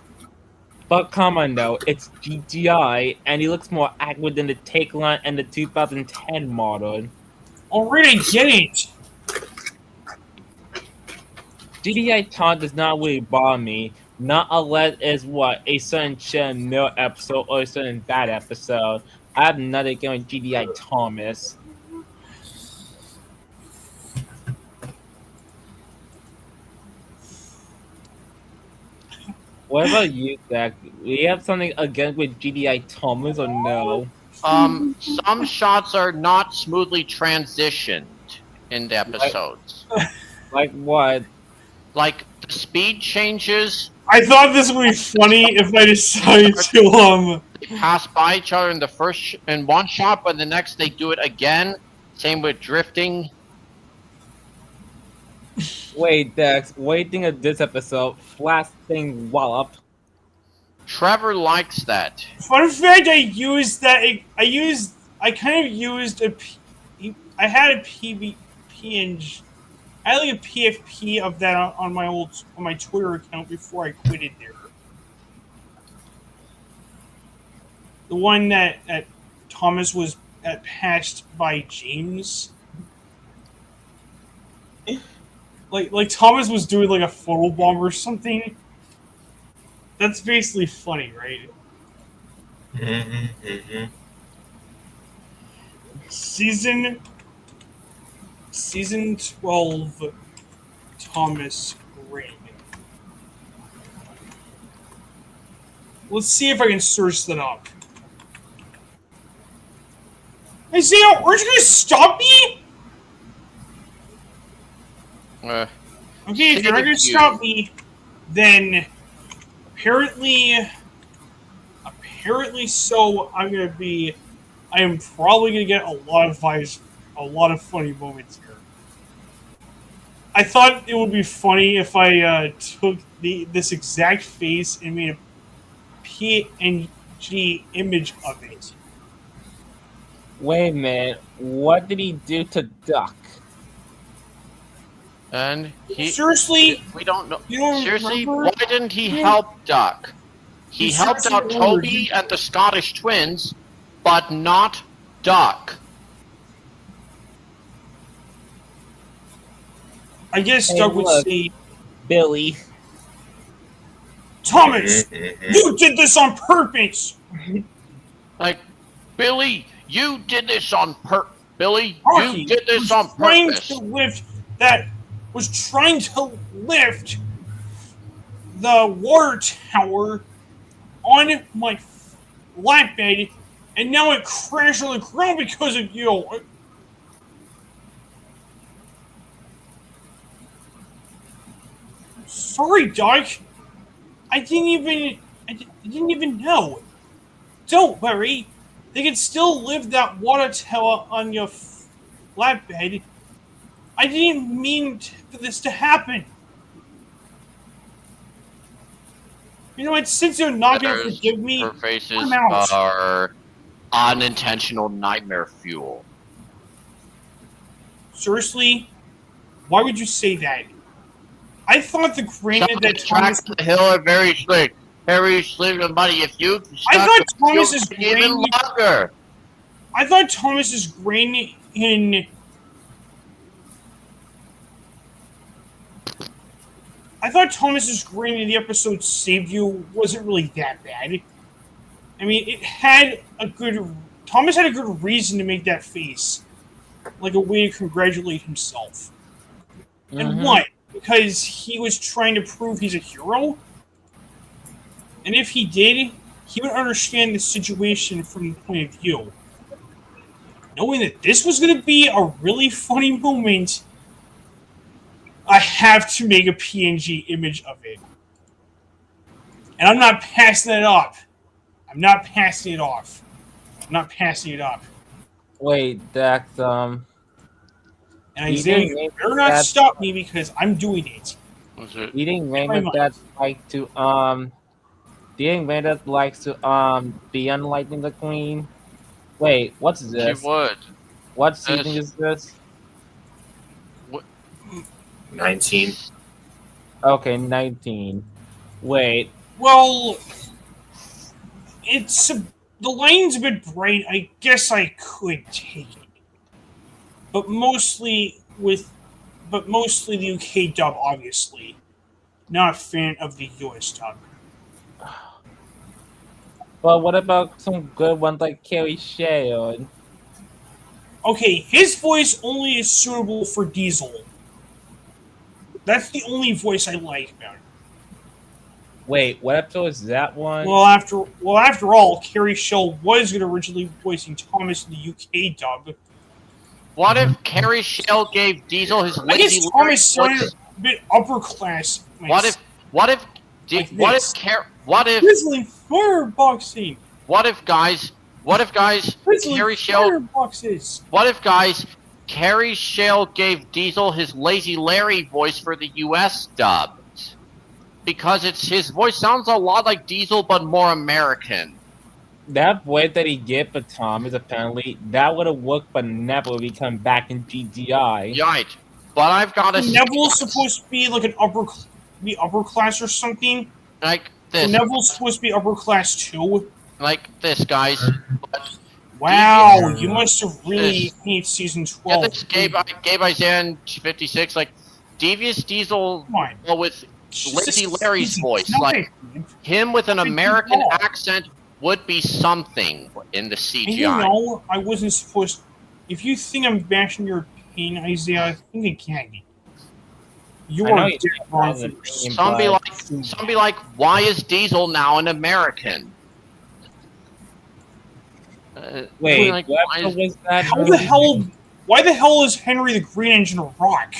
But come on though, it's GTI and he looks more accurate than the Take Line and the 2010 model. Alright, I get it. GDI taunt does not really bother me, not unless it's what a certain Shen Mill episode or a certain bad episode. I have nothing against GDI Thomas. What about you, Zach? Do you have something against with GDI Thomas or no? Some shots are not smoothly transitioned in the episodes. Like what? Like the speed changes, I thought this would be funny if I decided to they pass by each other in the in one shot, but the next they do it again. Same with drifting. Wait, Dex, what do you think of this episode? Last thing wallop. Trevor likes that. Fun fact, I kind of used I had a PNG. I had like a PFP of that on my Twitter account before I quit it there. The one that Thomas was patched by James. Like Thomas was doing like a photo bomb or something. That's basically funny, right? Season 12, Thomas Ring. Let's see if I can search that up. Isaiah, aren't you gonna stop me? Okay, if you're not gonna stop me, then apparently so I am probably gonna get a lot of vibes, a lot of funny moments here. I thought it would be funny if I took this exact face and made a PNG image of it. Wait a minute, what did he do to Duck? And Seriously? we don't know. You don't Seriously, remember? why didn't he help Duck? He helped seriously out don't remember. Toby and the Scottish twins, but not Duck. I guess Hey, Doug would look. say, Billy. Thomas, you did this on purpose. Like, Billy, you did this on Billy, Rocky you did this was on trying purpose. to lift that was trying to lift the water tower on my flatbed, and now it crashed on the ground because of you. Sorry, Doc. I didn't even know. Don't worry. They can still lift that water tower on your flatbed. I didn't mean for this to happen. You know what? Since you're not going to Letters forgive me, for faces I'm out. are unintentional nightmare fuel. Seriously? Why would you say that? I thought the Some granite of the that tracks Thomas. on the hill are very slick. Very slick, buddy. If you I stuck, thought you'll Thomas's take even granite. longer. I thought Thomas's granite in. I thought Thomas's granite in the episode "Saved You" wasn't really that bad. I mean, it had a good. Thomas had a good reason to make that face, like a way to congratulate himself. And what? Because he was trying to prove he's a hero? And if he did, he would understand the situation from the point of view. Knowing that this was going to be a really funny moment, I have to make a PNG image of it. And I'm not passing it up. I'm not passing it off. I'm not passing it up. Wait, that's And You Isaiah, didn't you make better not that- stop me because I'm doing it. Was it? eating my raiment mind. that like to the raiment that likes to be unlighting the queen. Wait, what's She this? would. What season is this? 19. Okay, 19. Wait, Well, the line's a bit bright. I guess I could take it, but mostly the UK dub, obviously. Not a fan of the US dub. but what about some good ones like Carrie Shale? Okay, his voice only is suitable for Diesel. That's the only voice I like about it. Wait, what episode is that one? Well, after all, Carrie Shell was originally voicing Thomas in the UK dub. What if Carrie Shell gave Diesel his I lazy guess Thomas sounded voice? a bit upper class. What if Grizzly fireboxing? what if guys Grizzly Carrie Shell fireboxes. what if guys Carrie Shell gave Diesel his lazy Larry voice for the US dub? Because his voice sounds a lot like Diesel but more American. That voice that he gave for Thomas, apparently, that would have worked, but never would come back in GGI. Right. But I've got a Neville's supposed to be like upper class or something. like So this Neville's supposed to be upper class too. like this guys. Wow, you must have really hated season 12. Yeah, this Gabe Isaiah in 56 like Devious Diesel Come on. with Lazy Larry's voice. Not Like bad. him with an American wrong. accent would be something in the CGI. And you know, I wasn't supposed. If you think I'm bashing your opinion, Isaiah, I think it can be. You I know are you dead didn't wrong have for an this. opinion. Some be like, why is Diesel now an American? Wait, like, what why episode is- was that? How the hell? Why the hell is Henry the Green Engine a rock?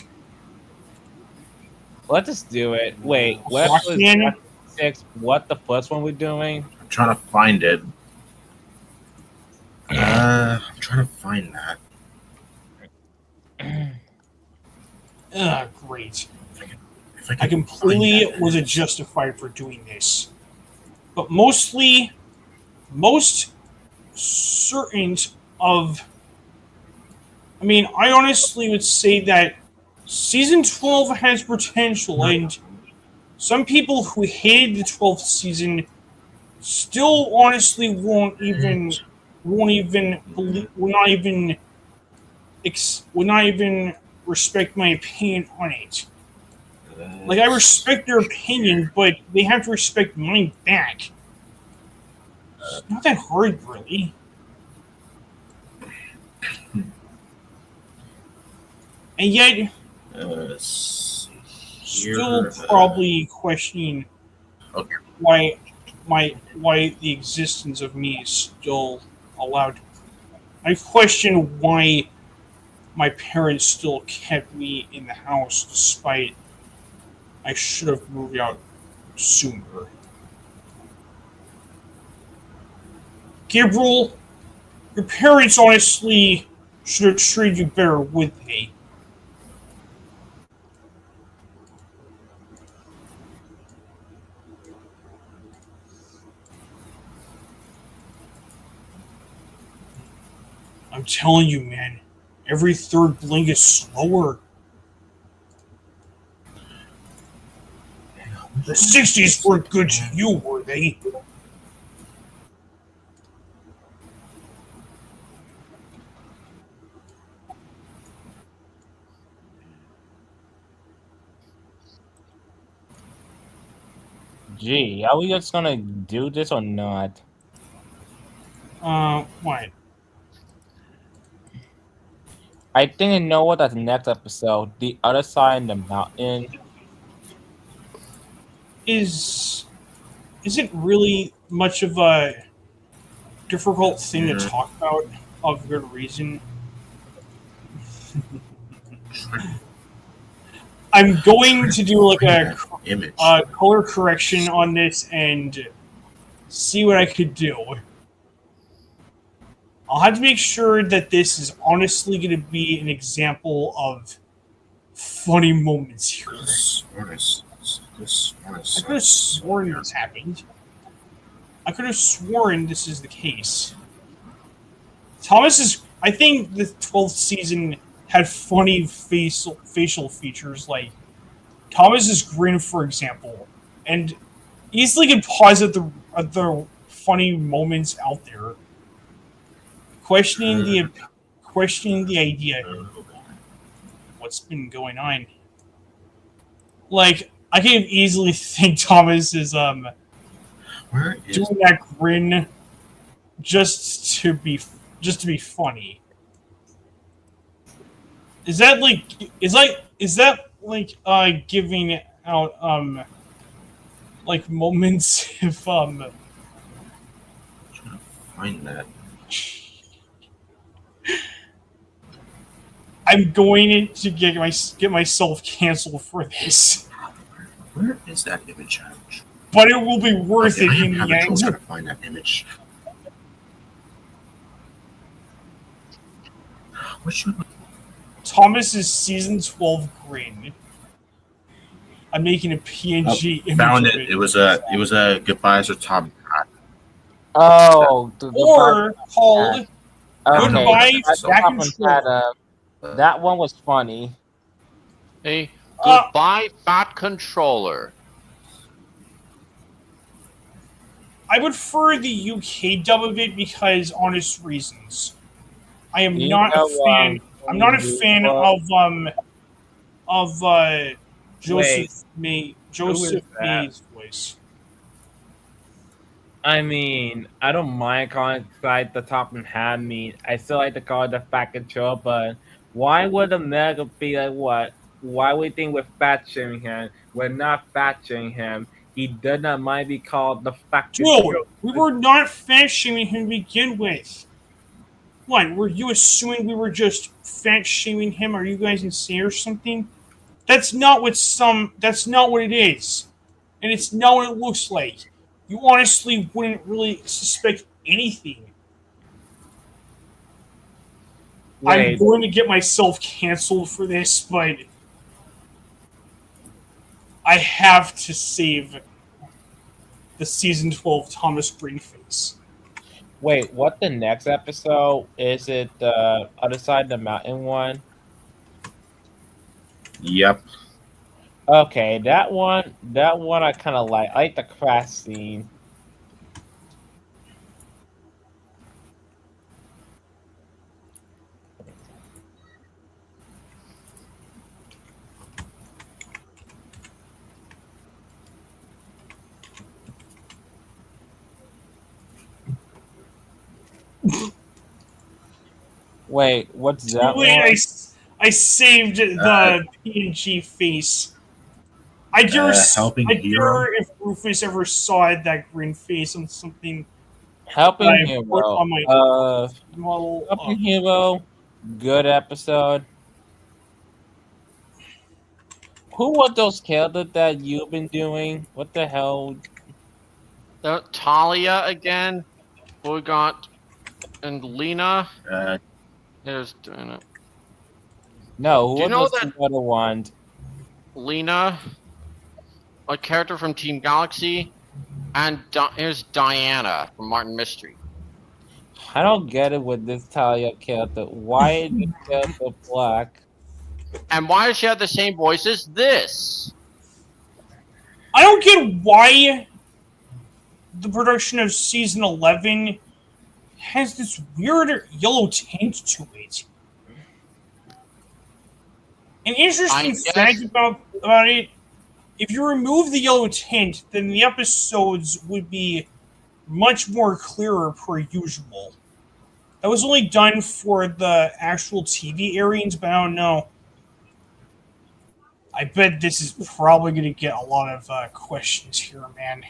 Let's just do it. Wait, what episode is Fucking- that? 6? What the first one we're doing? I'm trying to find it. I'm trying to find that. Ugh, great. If I I can completely find that. wasn't justified for doing this. But most certain of. I mean, I honestly would say that season 12 has potential, and some people who hated the 12th season still honestly will not even respect my opinion on it. Like, I respect their opinion, but they have to respect mine back. It's not that hard, really. and yet Let's see still here. probably questioning Okay. why the existence of me is still allowed. I question why my parents still kept me in the house despite I should have moved out sooner. Gabriel, your parents honestly should have treated you better, would they? I'm telling you, man, every third blink is slower. The 60s weren't good to you, were they? Gee, are we just gonna do this or not? What? I think I know what that's next episode. The other side of the mountain. Isn't really much of a difficult thing to talk about of good reason. I'm going to do like a image. color correction on this and see what I could do. I'll have to make sure that this is honestly going to be an example of funny moments here. I could have sworn this happened. I could have sworn this is the case. I think the 12th season had funny facial features like Thomas's grin, for example, and easily could pause at the funny moments out there, questioning the idea. What's been going on? Like, I can easily think Thomas is doing that grin just to be funny. Is that giving out like moments if Trying to find that. I'm going to get myself canceled for this. Where is that image at? But it will be worth it in the end. Trying to find that image. Which one? Thomas's season 12 grin. I'm making a PNG image. Found of it. It was a goodbyes with Tom. Oh, Or called Goodbye Back and Control. That one was funny. Hey, goodbye, Fat Controller. I would prefer the UK dub of it because honest reasons. I am not a fan. I'm not a fan of Joseph May's voice. I mean, I don't mind calling it the top and hand me. I still like to call it the fat control, but why would Omega be like what? Why would we think we're fat shaming him? We're not fat shaming him. He does not mind be called the fat control. Dude, we were not fat shaming him to begin with. What, were you assuming we were just fat shaming him? Are you guys insane or something? That's not what it is. And it's not what it looks like. You honestly wouldn't really suspect anything. Wait. I'm going to get myself canceled for this, but I have to save the season 12 Thomas Greenface. Wait, what the next episode? Is it the other side of the mountain one? Yep. Okay, that one I kind of like. I like the crash scene. Wait, what's that one? Wait, I saved the PNG face. I dare if Rufus ever saw that green face on something Helping I put Hero. on my model. Helping Hero. Good episode. Who were those characters that you've been doing? What the hell? Talia again. We got and Lena. Uh, There's doing it. No, who Do you are know those that two other ones? Lena, a character from Team Galaxy, and here's Diana from Martin Mystery. I don't get it with this Talia character. Why is this character black? And why does she have the same voice as this? I don't get why the production of season 11 has this weird yellow tint to it. An interesting fact about it, if you remove the yellow tint, then the episodes would be much more clearer per usual. That was only done for the actual TV airings, but I don't know. I bet this is probably going to get a lot of questions here, man.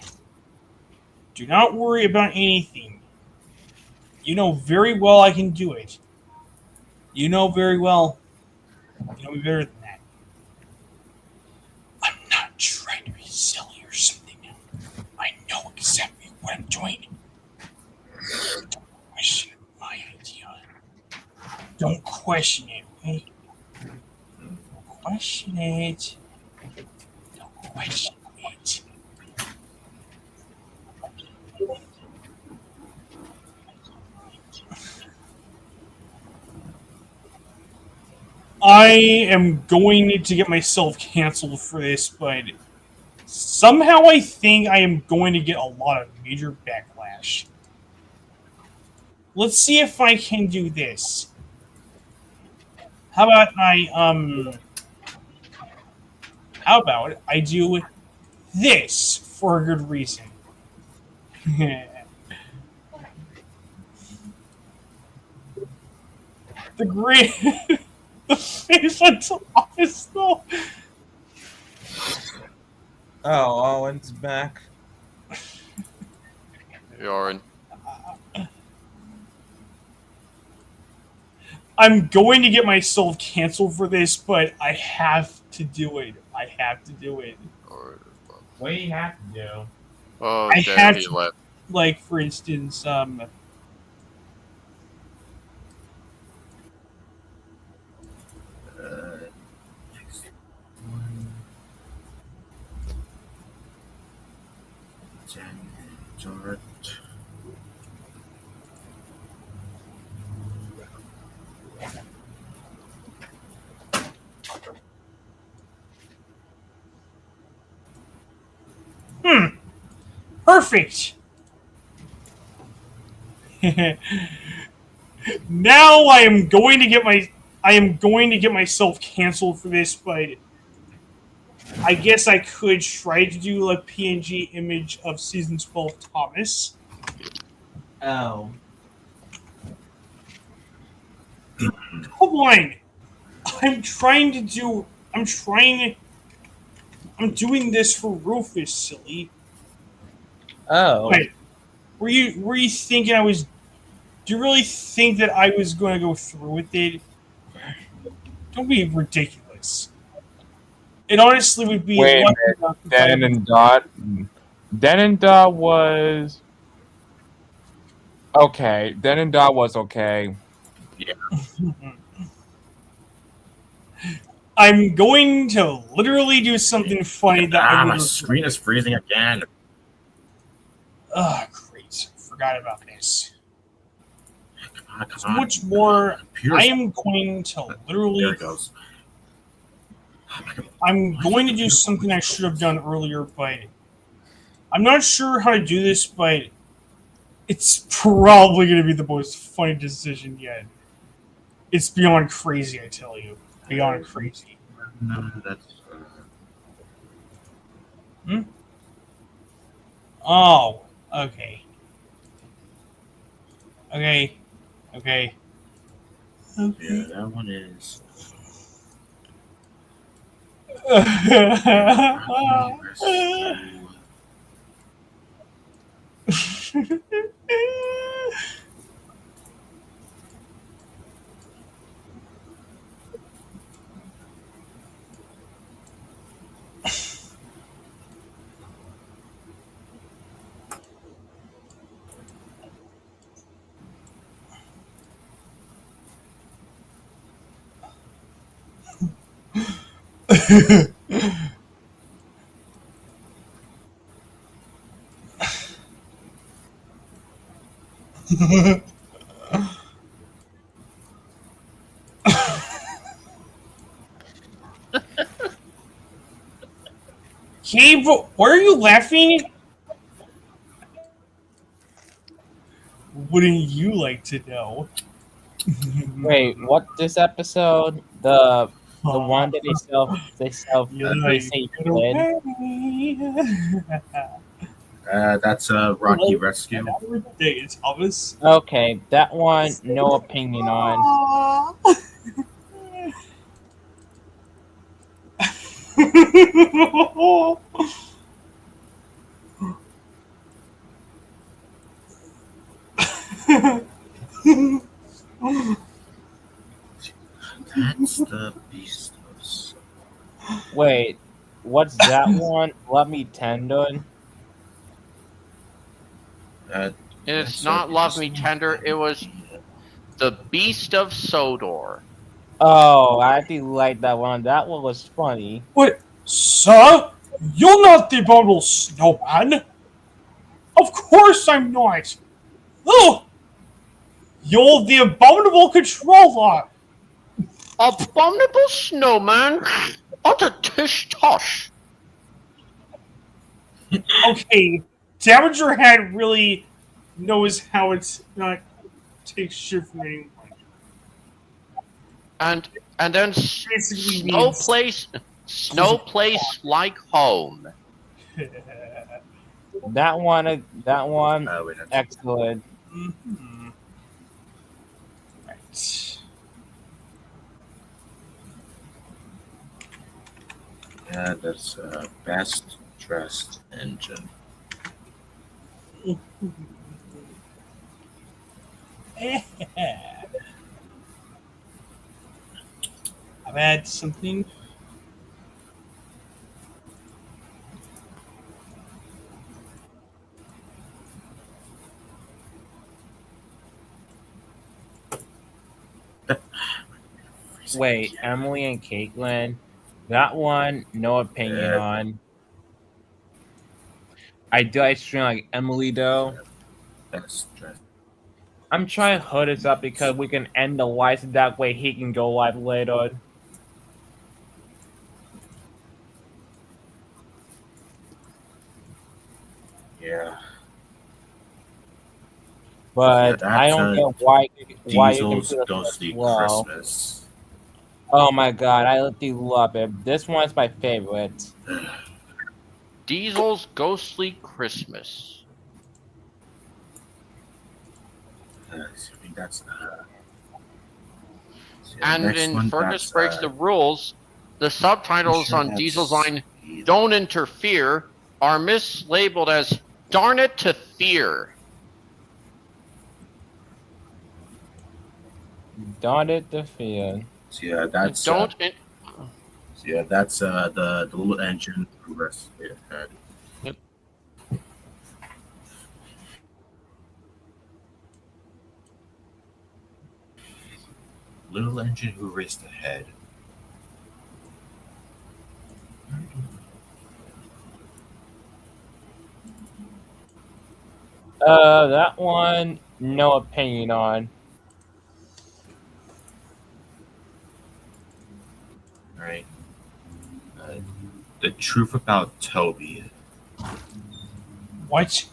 Do not worry about anything. You know very well I can do it. You know very well. You know me better than that. I'm not trying to be silly or something. I know exactly what I'm doing. Don't question my idea. Don't question it, okay? Don't question it. Don't question it. I am going to get myself canceled for this, but somehow I think I am going to get a lot of major backlash. Let's see if I can do this. How about I do this for a good reason? The great the face until office though. Oh, Owen's back. Yorin. I'm going to get myself canceled for this, but I have to do it. I have to do it. What do you have to do? Oh, I have he to, left. like, for instance, perfect. Now I am going to get myself canceled for this, but I guess I could try to do a PNG image of season 12 Thomas. Oh. Come on. I'm doing this for Rufus, silly. Oh. Wait, were you thinking I was? Do you really think that I was going to go through with it? Don't be ridiculous. It honestly would be. Wait a minute. Den and Dot. Den and Dot was okay. Den and Dot was okay. yeah. I'm going to literally do something funny that my screen is freezing again. Oh, great. Forgot about this. Come So on. much more. Computer's- I am going to literally. There it goes. I'm going to do something I should have done earlier, but I'm not sure how to do this, but it's probably going to be the most funny decision yet. It's beyond crazy, I tell you. Beyond crazy. No, that's. Oh, okay. Okay. Yeah, that one is. Gabe, why are you laughing? Wouldn't you like to know? Wait, what? This episode? The one that they say Flynn? That's Rocky Rescue. Day, Thomas. Okay, that one, no opinion on. That's the beast of Soul. Wait, what's that one? Let me tendon. It's That's not the Love beast Me of Tender. It was the Beast of Sodor. Oh, I actually like that one. That one was funny. Wait, sir? You're not the abominable snowman. Of course I'm not. Oh, you're the abominable controller. Abominable Snowman? What a tish tosh. Okay, Damager Head really knows how it's not take shit from anyone. And then Basically Snow Place like home. That one, wait, that's- excellent. Mhm. Right. Yeah, that's best dressed engine. I've had something. Wait, Emily and Caitlin. That one, no opinion on. I do like stream like Emily though. Best dressed. I'm trying to hood this up because we can end the live so that way he can go live later. Yeah. But Yeah, I don't that's, get why you can Diesel's put it Ghostly as well. Christmas. Oh my god, I literally love it. This one's my favorite. Diesel's Ghostly Christmas. Assuming that's And next in one, Fergus that's, Breaks the Rules, the subtitles sure on that's Diesel's line, either. Don't Interfere, are mislabeled as Darn It to Fear. Darn it, the fear. So yeah, that's Don't. the little engine who rests their head. Yep. Little engine who raced ahead. That one, no opinion on. Right. The truth about Toby. What?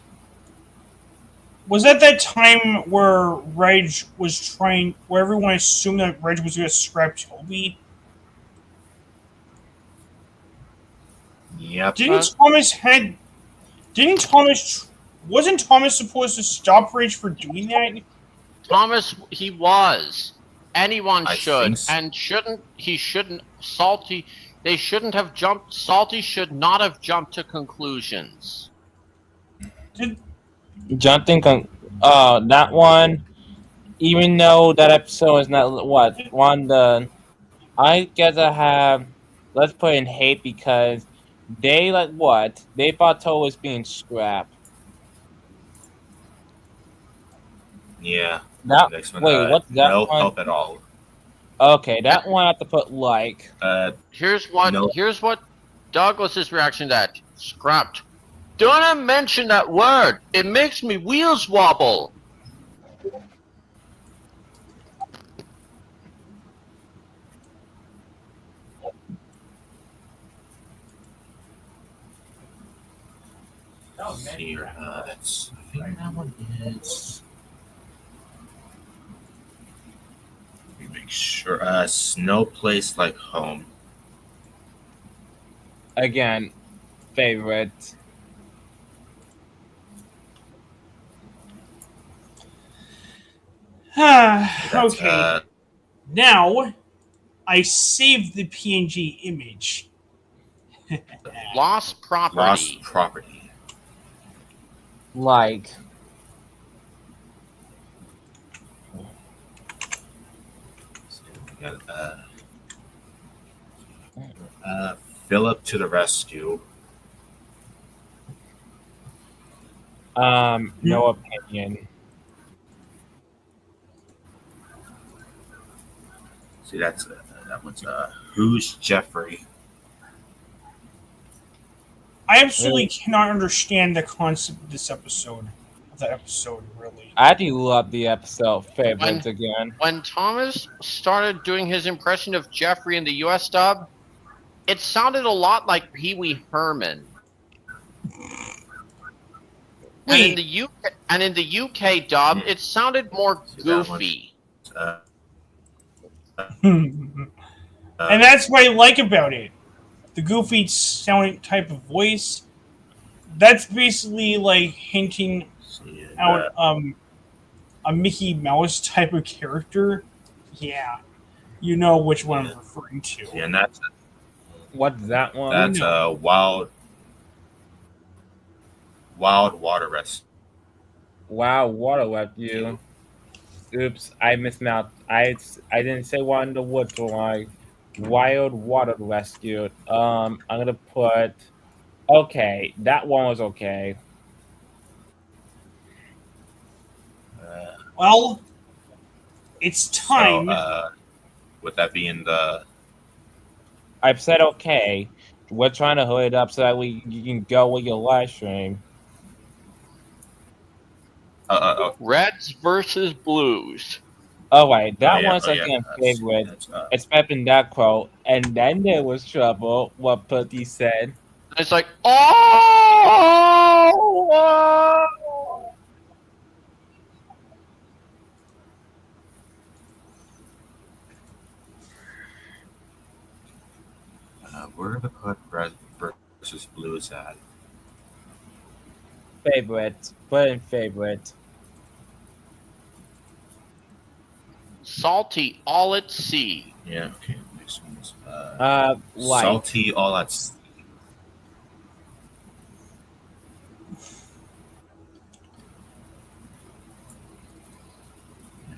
Was that time where Reg was trying, where everyone assumed that Reg was going to scrap Toby? Yep. Wasn't Thomas supposed to stop Reg for doing that? Thomas, he was. anyone I should, think so. and shouldn't. Salty, they shouldn't have jumped. Salty should not have jumped to conclusions. That one, even though that episode is not one the, I guess I have, let's put in hate because they they thought Toe was being scrapped. Yeah. That Next one, what's that no one? help at all. Okay, that one I have to put like. Here's what Douglas's reaction to that scrapped. Don't mention that word. It makes me wheels wobble. Here, that's. I think that one is. Let me make sure. No place like home. Again, favorite. That's, Okay. Now, I saved the PNG image. Lost property. Lost property. Like. So we got, Philip to the rescue. No opinion. See, that one's who's Jeffrey? I absolutely cannot understand the concept of this episode. Of that episode, really. I do love the episode favorites again. When Thomas started doing his impression of Jeffrey in the US dub, it sounded a lot like Pee Wee Herman. And in the UK dub, it sounded more goofy. And that's what I like about it. The goofy sounding type of voice. That's basically like hinting out a Mickey Mouse type of character. Yeah. You know which one I'm referring to. Yeah, and that's What's that one? That's wild water rescue. Wow, water rescue. Oops, I mismouthed. I didn't say what in the woods for like wild water rescue. I'm gonna put. Okay, that one was okay. Well, it's time. So, would that be in the? I've said okay. We're trying to hurry it up so that you can go with your live stream. Reds versus Blues. All right, that yeah, one's oh, yeah, again that's- favorite. that's, Except in that quote, and then there was trouble. What Putty said. It's like, oh! where are the put red versus blues at? Favorite. Put in favorite. Salty all at sea. Yeah, okay. Next one's Like. salty all at sea.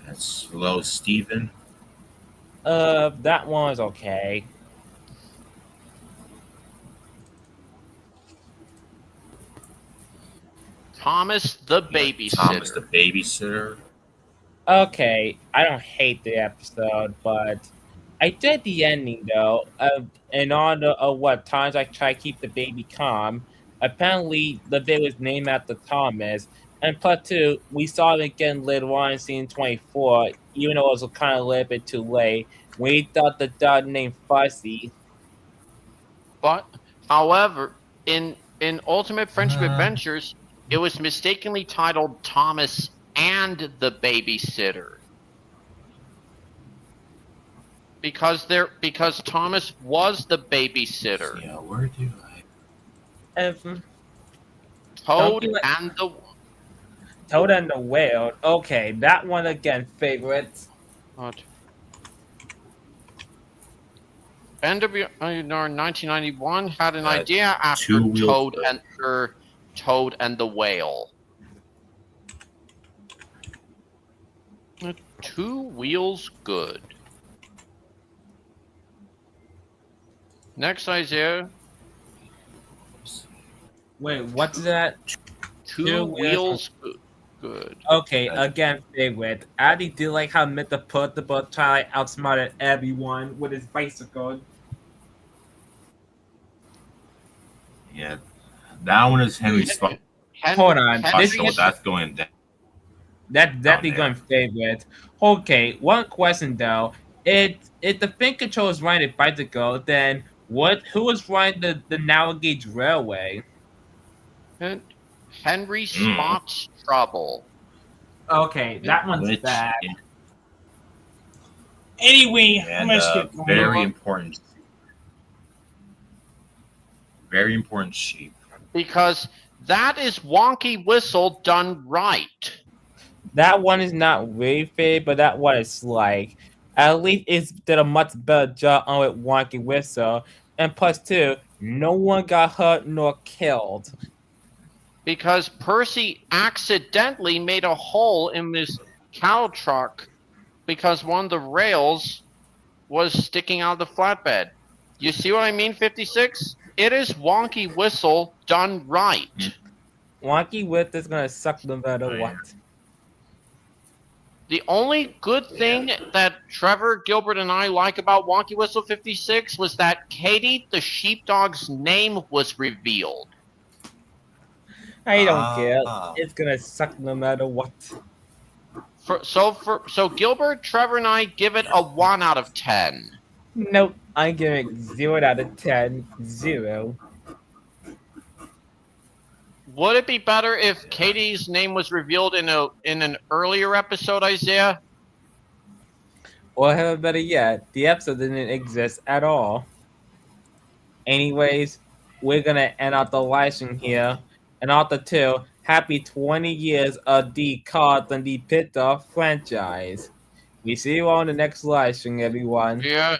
That's slow Steven. That one was okay. Thomas the babysitter. Thomas the babysitter. Okay, I don't hate the episode, but I did the ending though. And on the what times I try to keep the baby calm. Apparently, the day was named after Thomas. And plus, two, we saw it again later on in season 24, even though it was kind of a little bit too late. We thought the dog named Fuzzy. But, however, in Ultimate Friendship Adventures, it was mistakenly titled Thomas and the Babysitter. Because Thomas was the babysitter. Yeah, where do I? Toad Don't and the Toad and the Whale. Okay, that one again, favorite. What? NWR 1991 had an Uh, idea after two-wheel Toad and the Whale. Two wheels good. Next, Isaiah. Wait, what's that? Two wheels good. Okay, again, favorite. Addy did like how Mr. Portable Child outsmarted everyone with his bicycle. Yeah, that one is Henry's fault. Hold on, this So is that's going down. that's definitely there. going favorite. Okay, one question though. If the fin control is riding a bicycle, then who was riding the narrow gauge railway? Henry spots trouble. Okay, that one's Which bad. Anyway, I'm and gonna skip going very on. important. Very important sheep. Because that is Wonky Whistle done right. That one is not really fair, but that one is like at least it's did a much better job on it Wonky Whistle. And plus two, no one got hurt nor killed. Because Percy accidentally made a hole in this cow truck because one of the rails was sticking out of the flatbed. You see what I mean, 56? It is Wonky Whistle done right. Wonky Whip is gonna suck no matter what. The only good thing that Trevor, Gilbert, and I like about Wonky Whistle 56 was that Katie the sheepdog's name was revealed. I don't care. It's gonna suck no matter what. So Gilbert, Trevor, and I give it a 1 out of 10. Nope, I'm giving 0 out of 10. 0. Would it be better if Katie's name was revealed in an earlier episode, Isaiah? Or have it better yet, the episode didn't exist at all. Anyways, we're gonna end out the live stream here. And after two, happy 20 years of the Cards and the Pit Off franchise. We see you on the next live stream, everyone. Yeah.